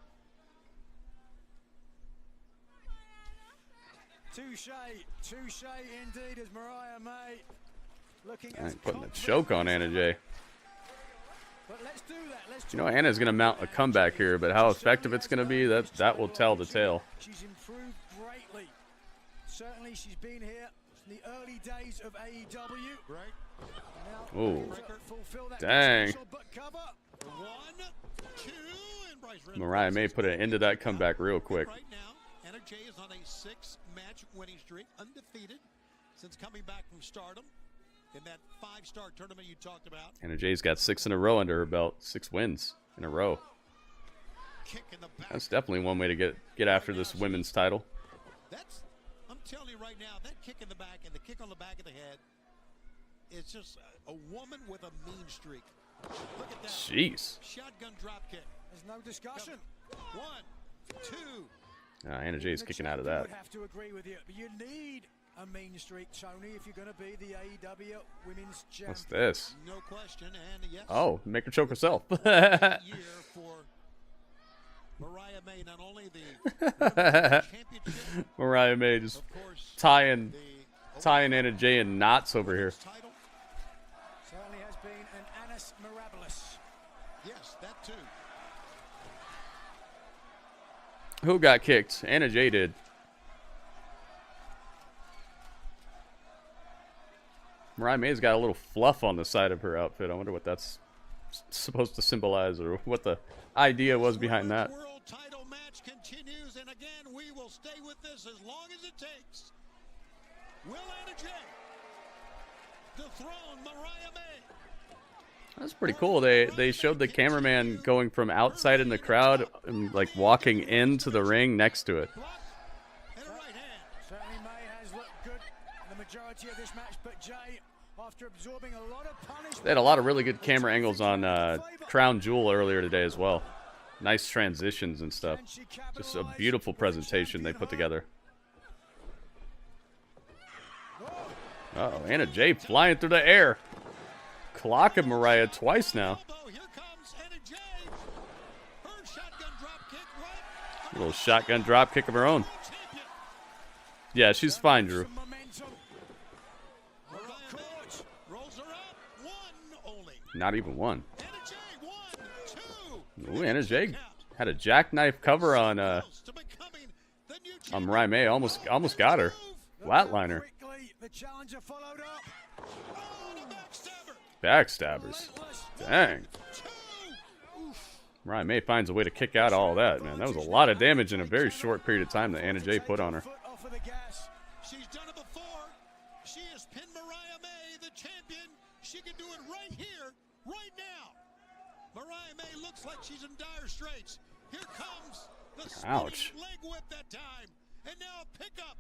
Touche indeed as Mariah May looking at Putting a choke on Anna Jay. But let's do that. Let's You know, Anna's going to mount a comeback here, but how effective it's going to be, that will tell the tale. She's improved greatly. Certainly she's been here in the early days of AEW. Right. Ooh. Dang. Mariah May put an end to that comeback real quick. Anna Jay is on a 6-match winning streak, undefeated since coming back from Stardom in that 5-star tournament you talked about. Anna Jay's got 6 in a row under her belt. 6 wins in a row. That's definitely one way to get after this women's title. I'm telling you right now, that kick in the back and the kick on the back of the head is just a woman with a mean streak. Look at that. Jeez. Shotgun drop kick. There's no discussion. 1, 2. Anna Jay's kicking out of that. I would have to agree with you, but you need a mean streak, Tony, if you're going to be the AEW Women's Champion. What's this? No question, and yes. Oh, make her choke herself. Year for Mariah May, not only the championship, Mariah May just tying Anna Jay in knots over here. Certainly has been an annus mirabilis. Yes, that too. Who got kicked? Anna Jay did. Mariah May's got a little fluff on the side of her outfit. I wonder what that's supposed to symbolize or what the idea was behind that. World title match continues, and again, we will stay with this as long as it takes. Will Anna Jay dethrone Mariah May? That's pretty cool. They showed the cameraman going from outside in the crowd and like walking into the ring next to it. Certainly May has looked good in the majority of this match, but Jay, after absorbing a lot of punishment... They had a lot of really good camera angles on Crown Jewel earlier today as well. Nice transitions and stuff. Just a beautiful presentation they put together. Uh-oh, Anna Jay flying through the air. Clocking Mariah twice now. A little shotgun drop kick of her own. Yeah, she's fine, Drew. Not even one. Ooh, Anna Jay had a jackknife cover on Mariah May. Almost got her. Flatliner. Backstabbers. Dang. Mariah May finds a way to kick out all that, man. That was a lot of damage in a very short period of time that Anna Jay put on her. She's done it before. She has pinned Mariah May, the champion. She can do it right here, right now. Mariah May looks like she's in dire straits. Here comes the spinning leg whip that time. And now a pickup.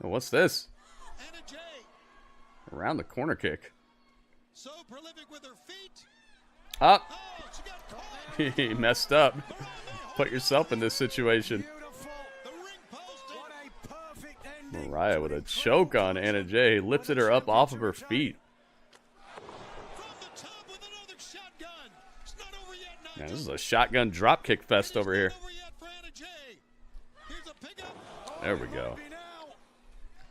Oh, what's this? Anna Jay. Around the corner kick. So prolific with her feet. Up. He messed up. Put yourself in this situation. Mariah with a choke on Anna Jay. Lifted her up off of her feet. Man, this is a shotgun dropkick fest over here. There we go.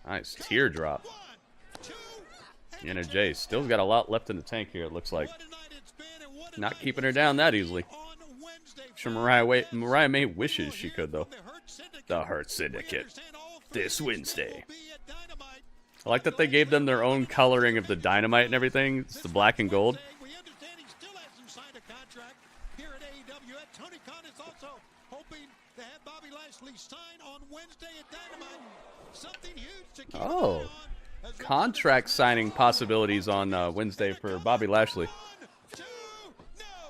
Nice teardrop. Anna Jay still got a lot left in the tank here, it looks like. Not keeping her down that easily. Sure, Mariah May wishes she could, though. The Hurt Syndicate. This Wednesday. I like that they gave them their own coloring of the dynamite and everything. It's the black and gold. Moxley sign on Wednesday at Dynamite. Something huge to keep Oh, contract signing possibilities on Wednesday for Bobby Lashley.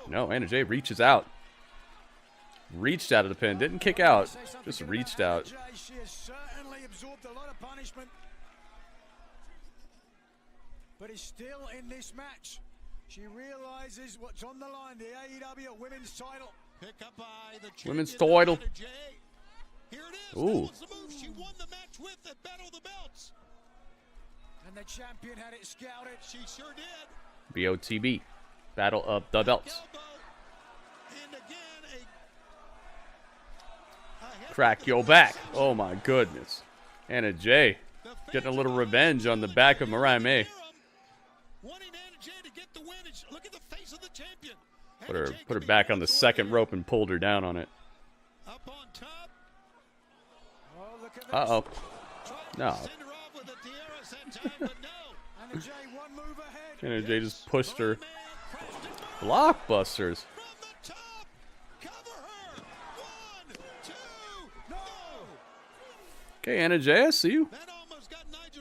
No, Anna Jay reaches out. Reached out of the pin. Didn't kick out. Just reached out. She has certainly absorbed a lot of punishment. But is still in this match. She realizes what's on the line. The AEW Women's title. Pick up by the Women's title. Here it is. Ooh. That was the move she won the match with at Battle of the Belts. And the champion had it scouted. She sure did. BOTB. Battle of the Belts. And again, Crack your back. Oh my goodness. Anna Jay getting a little revenge on the back of Mariah May. wanting Anna Jay to get the win. Look at the face of the champion. Put her back on the second rope and pulled her down on it. Up on top. Uh-oh. No. Anna Jay just pushed her. Blockbusters. Okay, Anna Jay, I see you.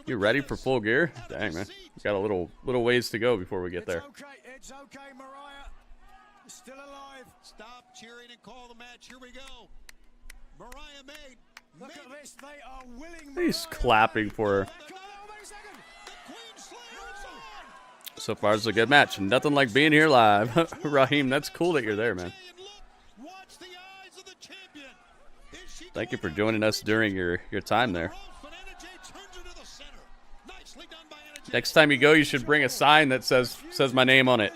You ready for full gear? Dang, man. We got a little ways to go before we get there. It's okay, Mariah. Still alive. Stop cheering and call the match. Here we go. Mariah May. Look at this. They are willing. He's clapping for her. So far, it's a good match. Nothing like being here live. Raheem, that's cool that you're there, man. Thank you for joining us during your time there. Next time you go, you should bring a sign that says my name on it.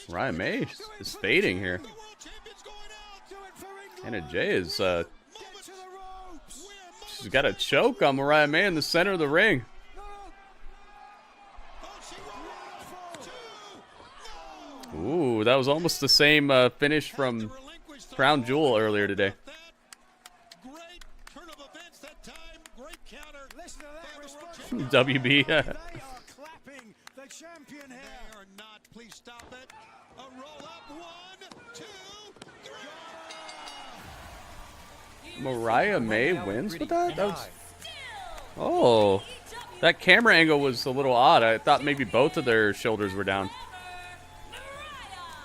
Ryan May is fading here. Anna Jay is she's got a choke on Mariah May in the center of the ring. Ooh, that was almost the same finish from Crown Jewel earlier today. WB. Mariah May wins with that? That was... Oh, that camera angle was a little odd. I thought maybe both of their shoulders were down.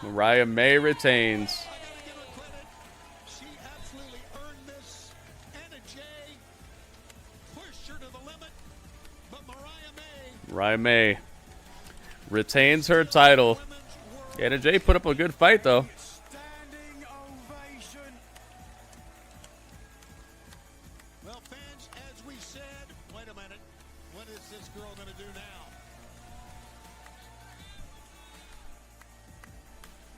Mariah May retains. Mariah May retains her title. Anna Jay put up a good fight, though. Well, fans, as we said, wait a minute. What is this girl going to do now?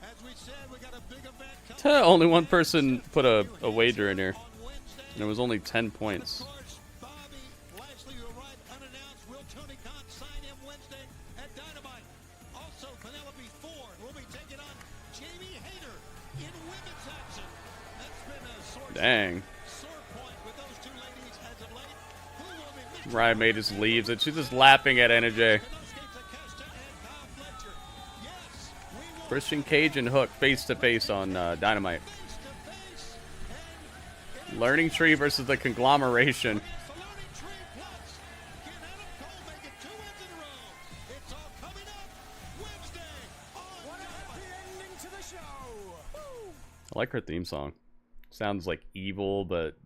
As we said, we got a big event coming. Only one person put a wager in here. And it was only 10 points. Dang. Mariah May just leaves it. She's just laughing at Anna Jay. Christian Cage and Hook face to face on Dynamite. Learning Tree versus the Conglomeration. I like her theme song. Sounds like evil, but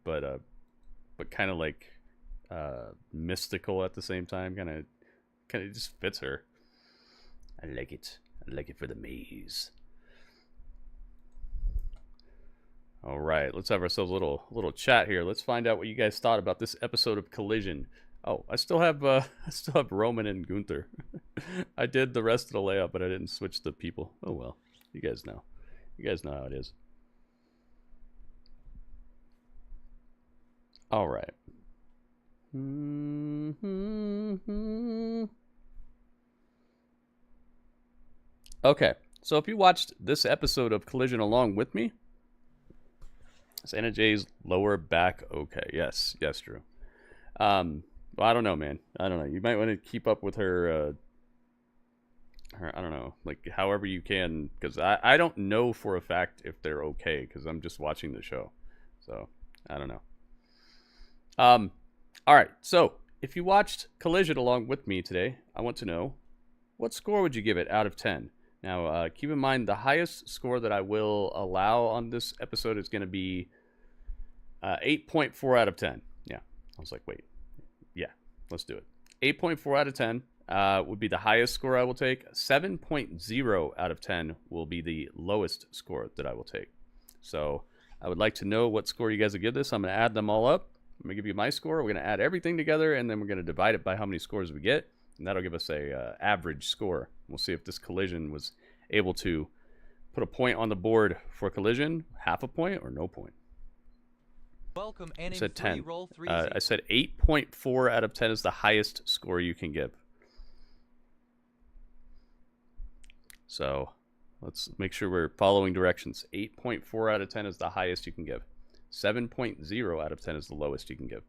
kind of like mystical at the same time. Kind of just fits her. I like it. I like it for the maze. All right, let's have ourselves a little chat here. Let's find out what you guys thought about this episode of Collision. Oh, I still have Roman and Gunther. I did the rest of the layout, but I didn't switch the people. Oh well, you guys know. You guys know how it is. All right. Okay, so if you watched this episode of Collision along with me, is Anna Jay's lower back okay? Yes, Drew. Well, I don't know, man. I don't know. You might want to keep up with her I don't know, like however you can, because I don't know for a fact if they're okay because I'm just watching the show, so I don't know. All right, so if you watched Collision along with me today, I want to know, what score would you give it out of 10? Now, keep in mind, the highest score that I will allow on this episode is going to be 8.4 out of 10. Yeah, I was like, wait. Yeah, let's do it. 8.4 out of 10 would be the highest score I will take. 7.0 out of 10 will be the lowest score that I will take. So I would like to know what score you guys would give this. I'm going to add them all up. I'm going to give you my score. We're going to add everything together, and then we're going to divide it by how many scores we get. And that'll give us a average score. We'll see if this Collision was able to put a point on the board for Collision, half a point, or no point. Welcome, I said 10. I said 8.4 out of 10 is the highest score you can give. So let's make sure we're following directions. 8.4 out of 10 is the highest you can give. 7.0 out of 10 is the lowest you can give.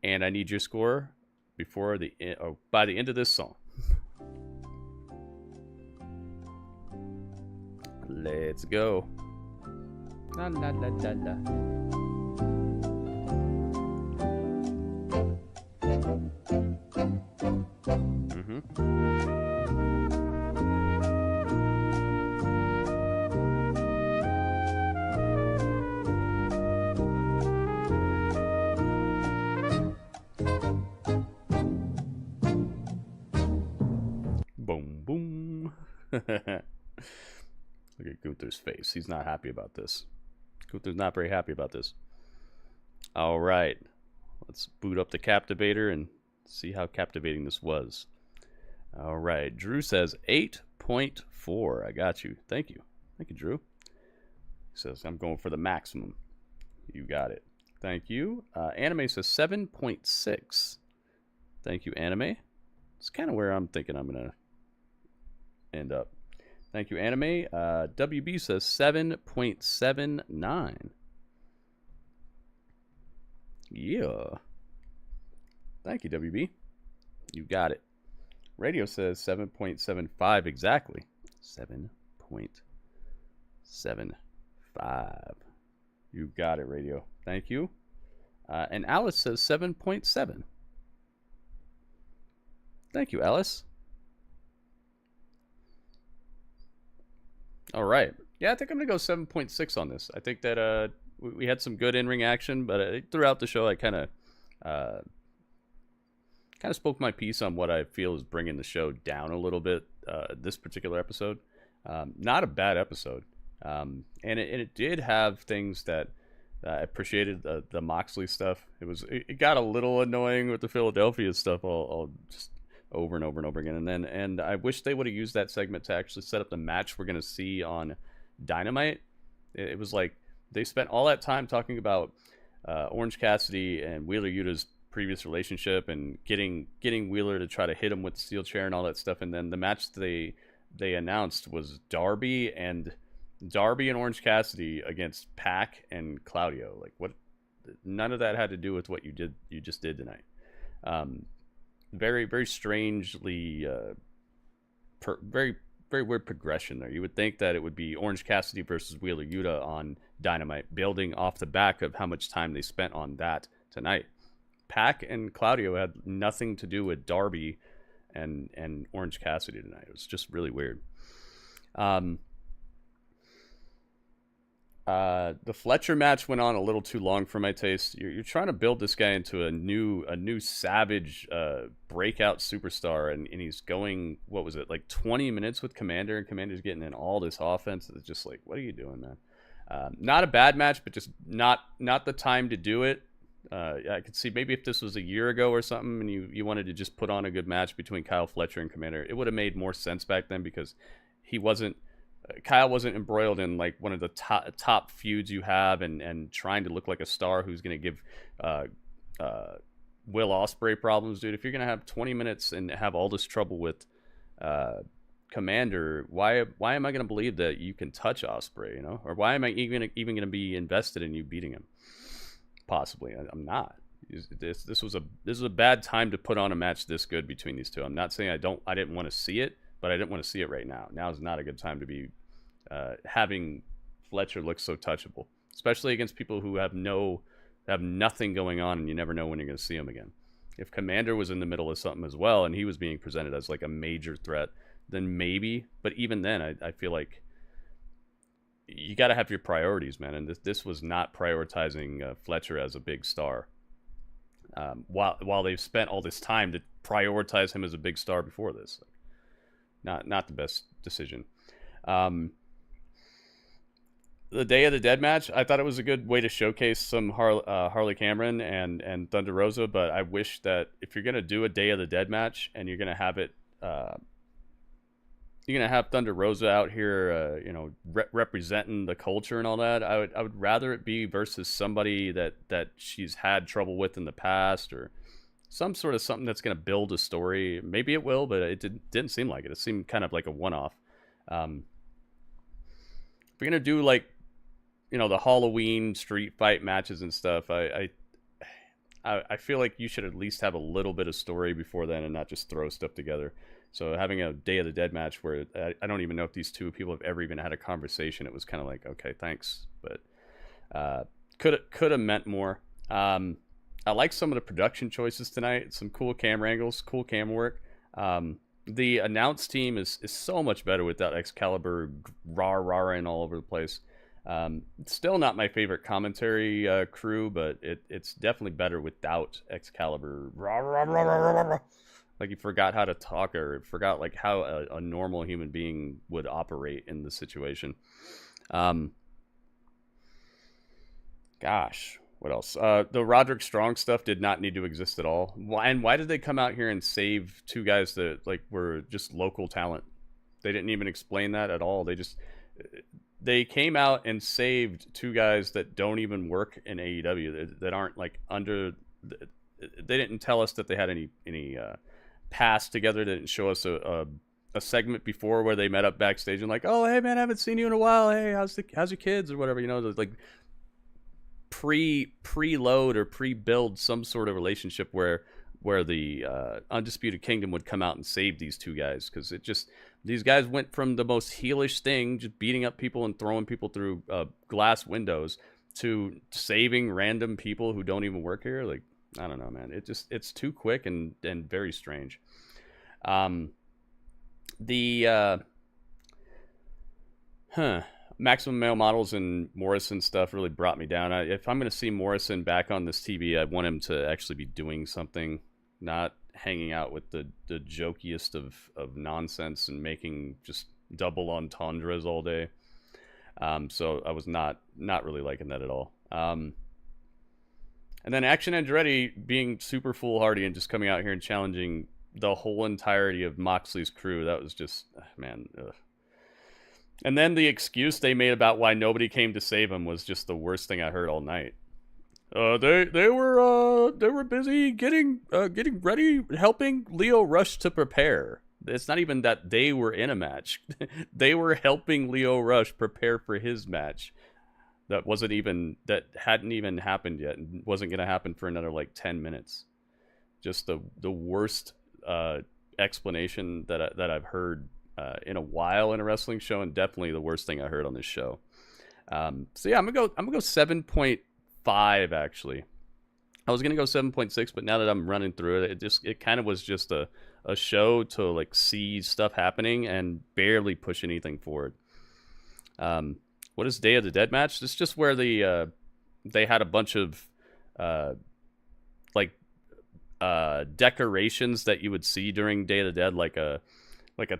And I need your score before by the end of this song. Let's go. La la la la la. Boom, boom. Look at Gunther's face. He's not happy about this. Gunther's not very happy about this. All right. Let's boot up the Captivator and see how captivating this was. All right. Drew says 8.4. I got you. Thank you. Thank you, Drew. He says, I'm going for the maximum. You got it. Thank you. Anime says 7.6. Thank you, Anime. It's kind of where I'm thinking I'm going to end up. Thank you, Anime. WB says 7.79. Yeah. Thank you, WB. You got it. Radio says 7.75 exactly. 7.75. You got it, Radio. Thank you. And Alice says 7.7. Thank you, Alice. All right. Yeah, I think I'm going to go 7.6 on this. I think that we had some good in-ring action, but throughout the show, I kind of spoke my piece on what I feel is bringing the show down a little bit this particular episode. Not a bad episode. And it did have things that I appreciated, the Moxley stuff. It got a little annoying with the Philadelphia stuff all just over and over and over again. And I wish they would have used that segment to actually set up the match we're going to see on Dynamite. It was like they spent all that time talking about Orange Cassidy and Wheeler Yuta's previous relationship and getting Wheeler to try to hit him with the steel chair and all that stuff. And then the match they announced was Darby and Orange Cassidy against Pac and Claudio. Like, what? None of that had to do with what you just did tonight. Very, very strangely, very, very weird progression there. You would think that it would be Orange Cassidy versus Wheeler Yuta on Dynamite, building off the back of how much time they spent on that tonight. Pac and Claudio had nothing to do with Darby and Orange Cassidy tonight. It was just really weird. The Fletcher match went on a little too long for my taste. You're trying to build this guy into a new savage breakout superstar, and he's going, what was it, like 20 minutes with Kommander, and Commander's getting in all this offense. It's just like, what are you doing, man? Not a bad match, but just not the time to do it. I could see maybe if this was a year ago or something, and you wanted to just put on a good match between Kyle Fletcher and Kommander, it would have made more sense back then, because Kyle wasn't embroiled in like one of the top feuds you have, and trying to look like a star who's going to give Will Ospreay problems, dude. If you're going to have 20 minutes and have all this trouble with Kommander, why am I going to believe that you can touch Ospreay, or why am I even going to be invested in you beating him? Possibly. I'm not. This was a bad time to put on a match this good between these two. I'm not saying I didn't want to see it, but I didn't want to see it right now. Now is not a good time to be having Fletcher look so touchable, especially against people who have nothing going on, and you never know when you're going to see him again. If Kommander was in the middle of something as well, and he was being presented as like a major threat, then maybe. But even then, I feel like you got to have your priorities, man. And this was not prioritizing Fletcher as a big star. While they've spent all this time to prioritize him as a big star before this, not the best decision. The Day of the Dead match, I thought it was a good way to showcase some Harley Cameron and Thunder Rosa, but I wish that if you're gonna do a Day of the Dead match and you're gonna have it, you're gonna have Thunder Rosa out here, representing the culture and all that. I would rather it be versus somebody that she's had trouble with in the past, or some sort of something that's gonna build a story. Maybe it will, but it didn't seem like it. It seemed kind of like a one-off. If you're gonna do like, the Halloween street fight matches and stuff, I feel like you should at least have a little bit of story before then and not just throw stuff together. So having a Day of the Dead match where I don't even know if these two people have ever even had a conversation, it was kind of like, okay, thanks, but could have meant more. I like some of the production choices tonight. Some cool camera angles, cool camera work. The announce team is so much better without Excalibur rah-rahing all over the place. Still not my favorite commentary crew, but it's definitely better without Excalibur. Like he forgot how to talk, or forgot like how a normal human being would operate in the situation. Gosh, what else? The Roderick Strong stuff did not need to exist at all. Why did they come out here and save two guys that like were just local talent? They didn't even explain that at all. They came out and saved two guys that don't even work in AEW, that aren't like under. They didn't tell us that they had any past together. They didn't show us a segment before where they met up backstage and like, oh hey man, I haven't seen you in a while. Hey, how's your kids or whatever? Like preload or pre-build some sort of relationship where the Undisputed Kingdom would come out and save these two guys, because these guys went from the most heelish thing, just beating up people and throwing people through glass windows, to saving random people who don't even work here. Like, I don't know, man. It's too quick and very strange. Maximum Male Models and Morrison stuff really brought me down. If I'm going to see Morrison back on this TV, I want him to actually be doing something, not hanging out with the jokiest of nonsense and making just double entendres all day. So I was not really liking that at all. And then Action Andretti being super foolhardy and just coming out here and challenging the whole entirety of Moxley's crew. That was just, man, ugh. And then the excuse they made about why nobody came to save him was just the worst thing I heard all night. They were busy getting ready, helping Lio Rush to prepare. It's not even that they were in a match. They were helping Lio Rush prepare for his match. That hadn't even happened yet, and wasn't going to happen for another like 10 minutes. Just the worst explanation that I've heard in a while in a wrestling show, and definitely the worst thing I heard on this show. So yeah, I'm gonna go 7.5 actually. I was gonna go 7.6, but now that I'm running through it, it kind of was just a show to like see stuff happening and barely push anything forward. What is Day of the Dead match? It's just where they had a bunch of decorations that you would see during Day of the Dead, like a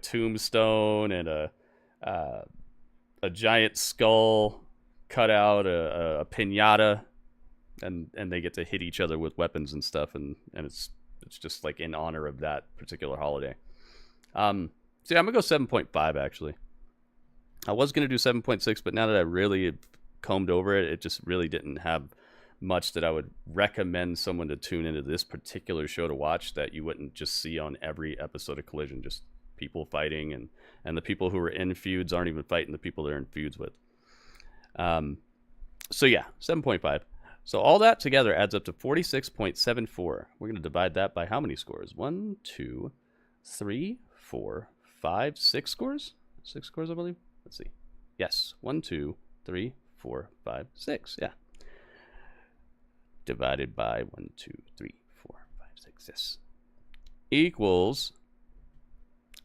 tombstone and a giant skull cut out, a piñata, and they get to hit each other with weapons and stuff, and it's just like in honor of that particular holiday. So yeah, I'm gonna go 7.5 actually. I was gonna do 7.6, but now that I really combed over it, it just really didn't have much that I would recommend someone to tune into this particular show to watch that you wouldn't just see on every episode of Collision. Just people fighting, and the people who are in feuds aren't even fighting the people they're in feuds with. So yeah, 7.5. So all that together adds up to 46.74. We're going to divide that by how many scores? 1, 2, 3, 4, 5, 6 scores? 6 scores, I believe. Let's see. Yes. 1, 2, 3, 4, 5, 6. Yeah. Divided by 1, 2, 3, 4, 5, 6. Yes. Equals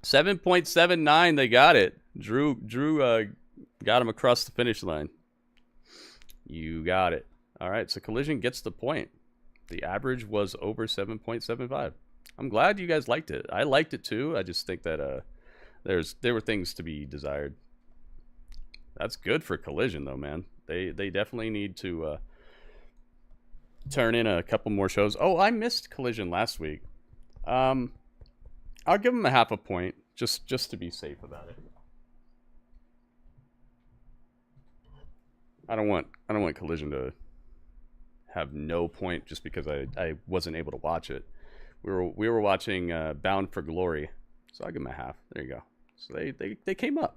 7.79. They got it. Drew got him across the finish line. You got it. All right, so Collision gets the point. The average was over 7.75. I'm glad you guys liked it. I liked it too. I just think that there were things to be desired. That's good for Collision though, man. They definitely need to turn in a couple more shows. Oh, I missed Collision last week. I'll give them a half a point just to be safe about it. I don't want Collision to have no point just because I wasn't able to watch it. We were watching Bound for Glory, so I'll give them a half. There you go. So they came up.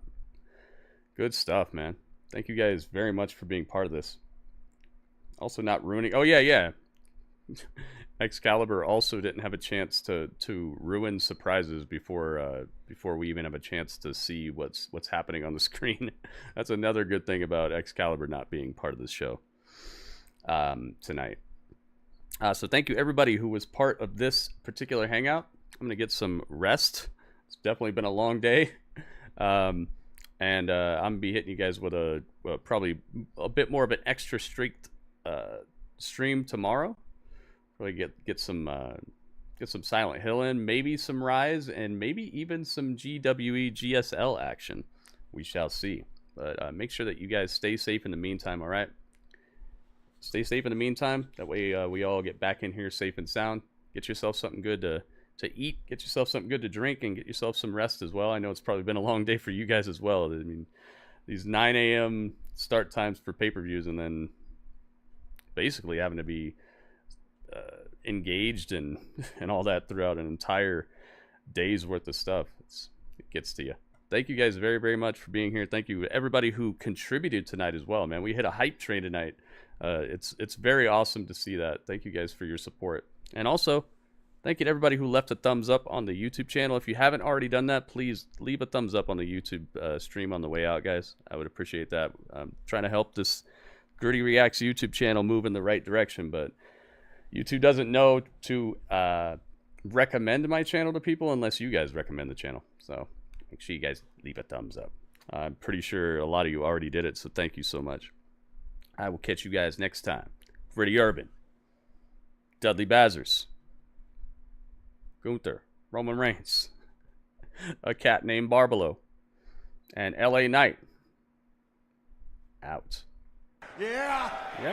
Good stuff, man. Thank you guys very much for being part of this. Also not ruining. Oh yeah. Excalibur also didn't have a chance to ruin surprises before we even have a chance to see what's happening on the screen. That's another good thing about Excalibur not being part of this show tonight. So thank you everybody who was part of this particular hangout. I'm gonna get some rest. It's definitely been a long day, and I'm gonna be hitting you guys with probably a bit more of an extra strict stream tomorrow. Probably get some Silent Hill in, maybe some Rise, and maybe even some GWE GSL action. We shall see. But make sure that you guys stay safe in the meantime. All right. Stay safe in the meantime. That way we all get back in here safe and sound. Get yourself something good to eat. Get yourself something good to drink, and get yourself some rest as well. I know it's probably been a long day for you guys as well. I mean, these 9 a.m. start times for pay-per-views, and then basically having to be engaged and all that throughout an entire day's worth of stuff. It gets to you. Thank you guys very, very much for being here. Thank you everybody who contributed tonight as well, man. We hit a hype train tonight. It's very awesome to see that. Thank you guys for your support. And also, thank you to everybody who left a thumbs up on the YouTube channel. If you haven't already done that, please leave a thumbs up on the YouTube stream on the way out, guys. I would appreciate that. I'm trying to help this Gritty Reacts YouTube channel move in the right direction, but YouTube doesn't know to recommend my channel to people unless you guys recommend the channel. So make sure you guys leave a thumbs up. I'm pretty sure a lot of you already did it, so thank you so much. I will catch you guys next time. Gritty Urban, Dudley Bazers, Gunther, Roman Reigns, a cat named Barbalo, and LA Knight. Out. Yeah. Yeah.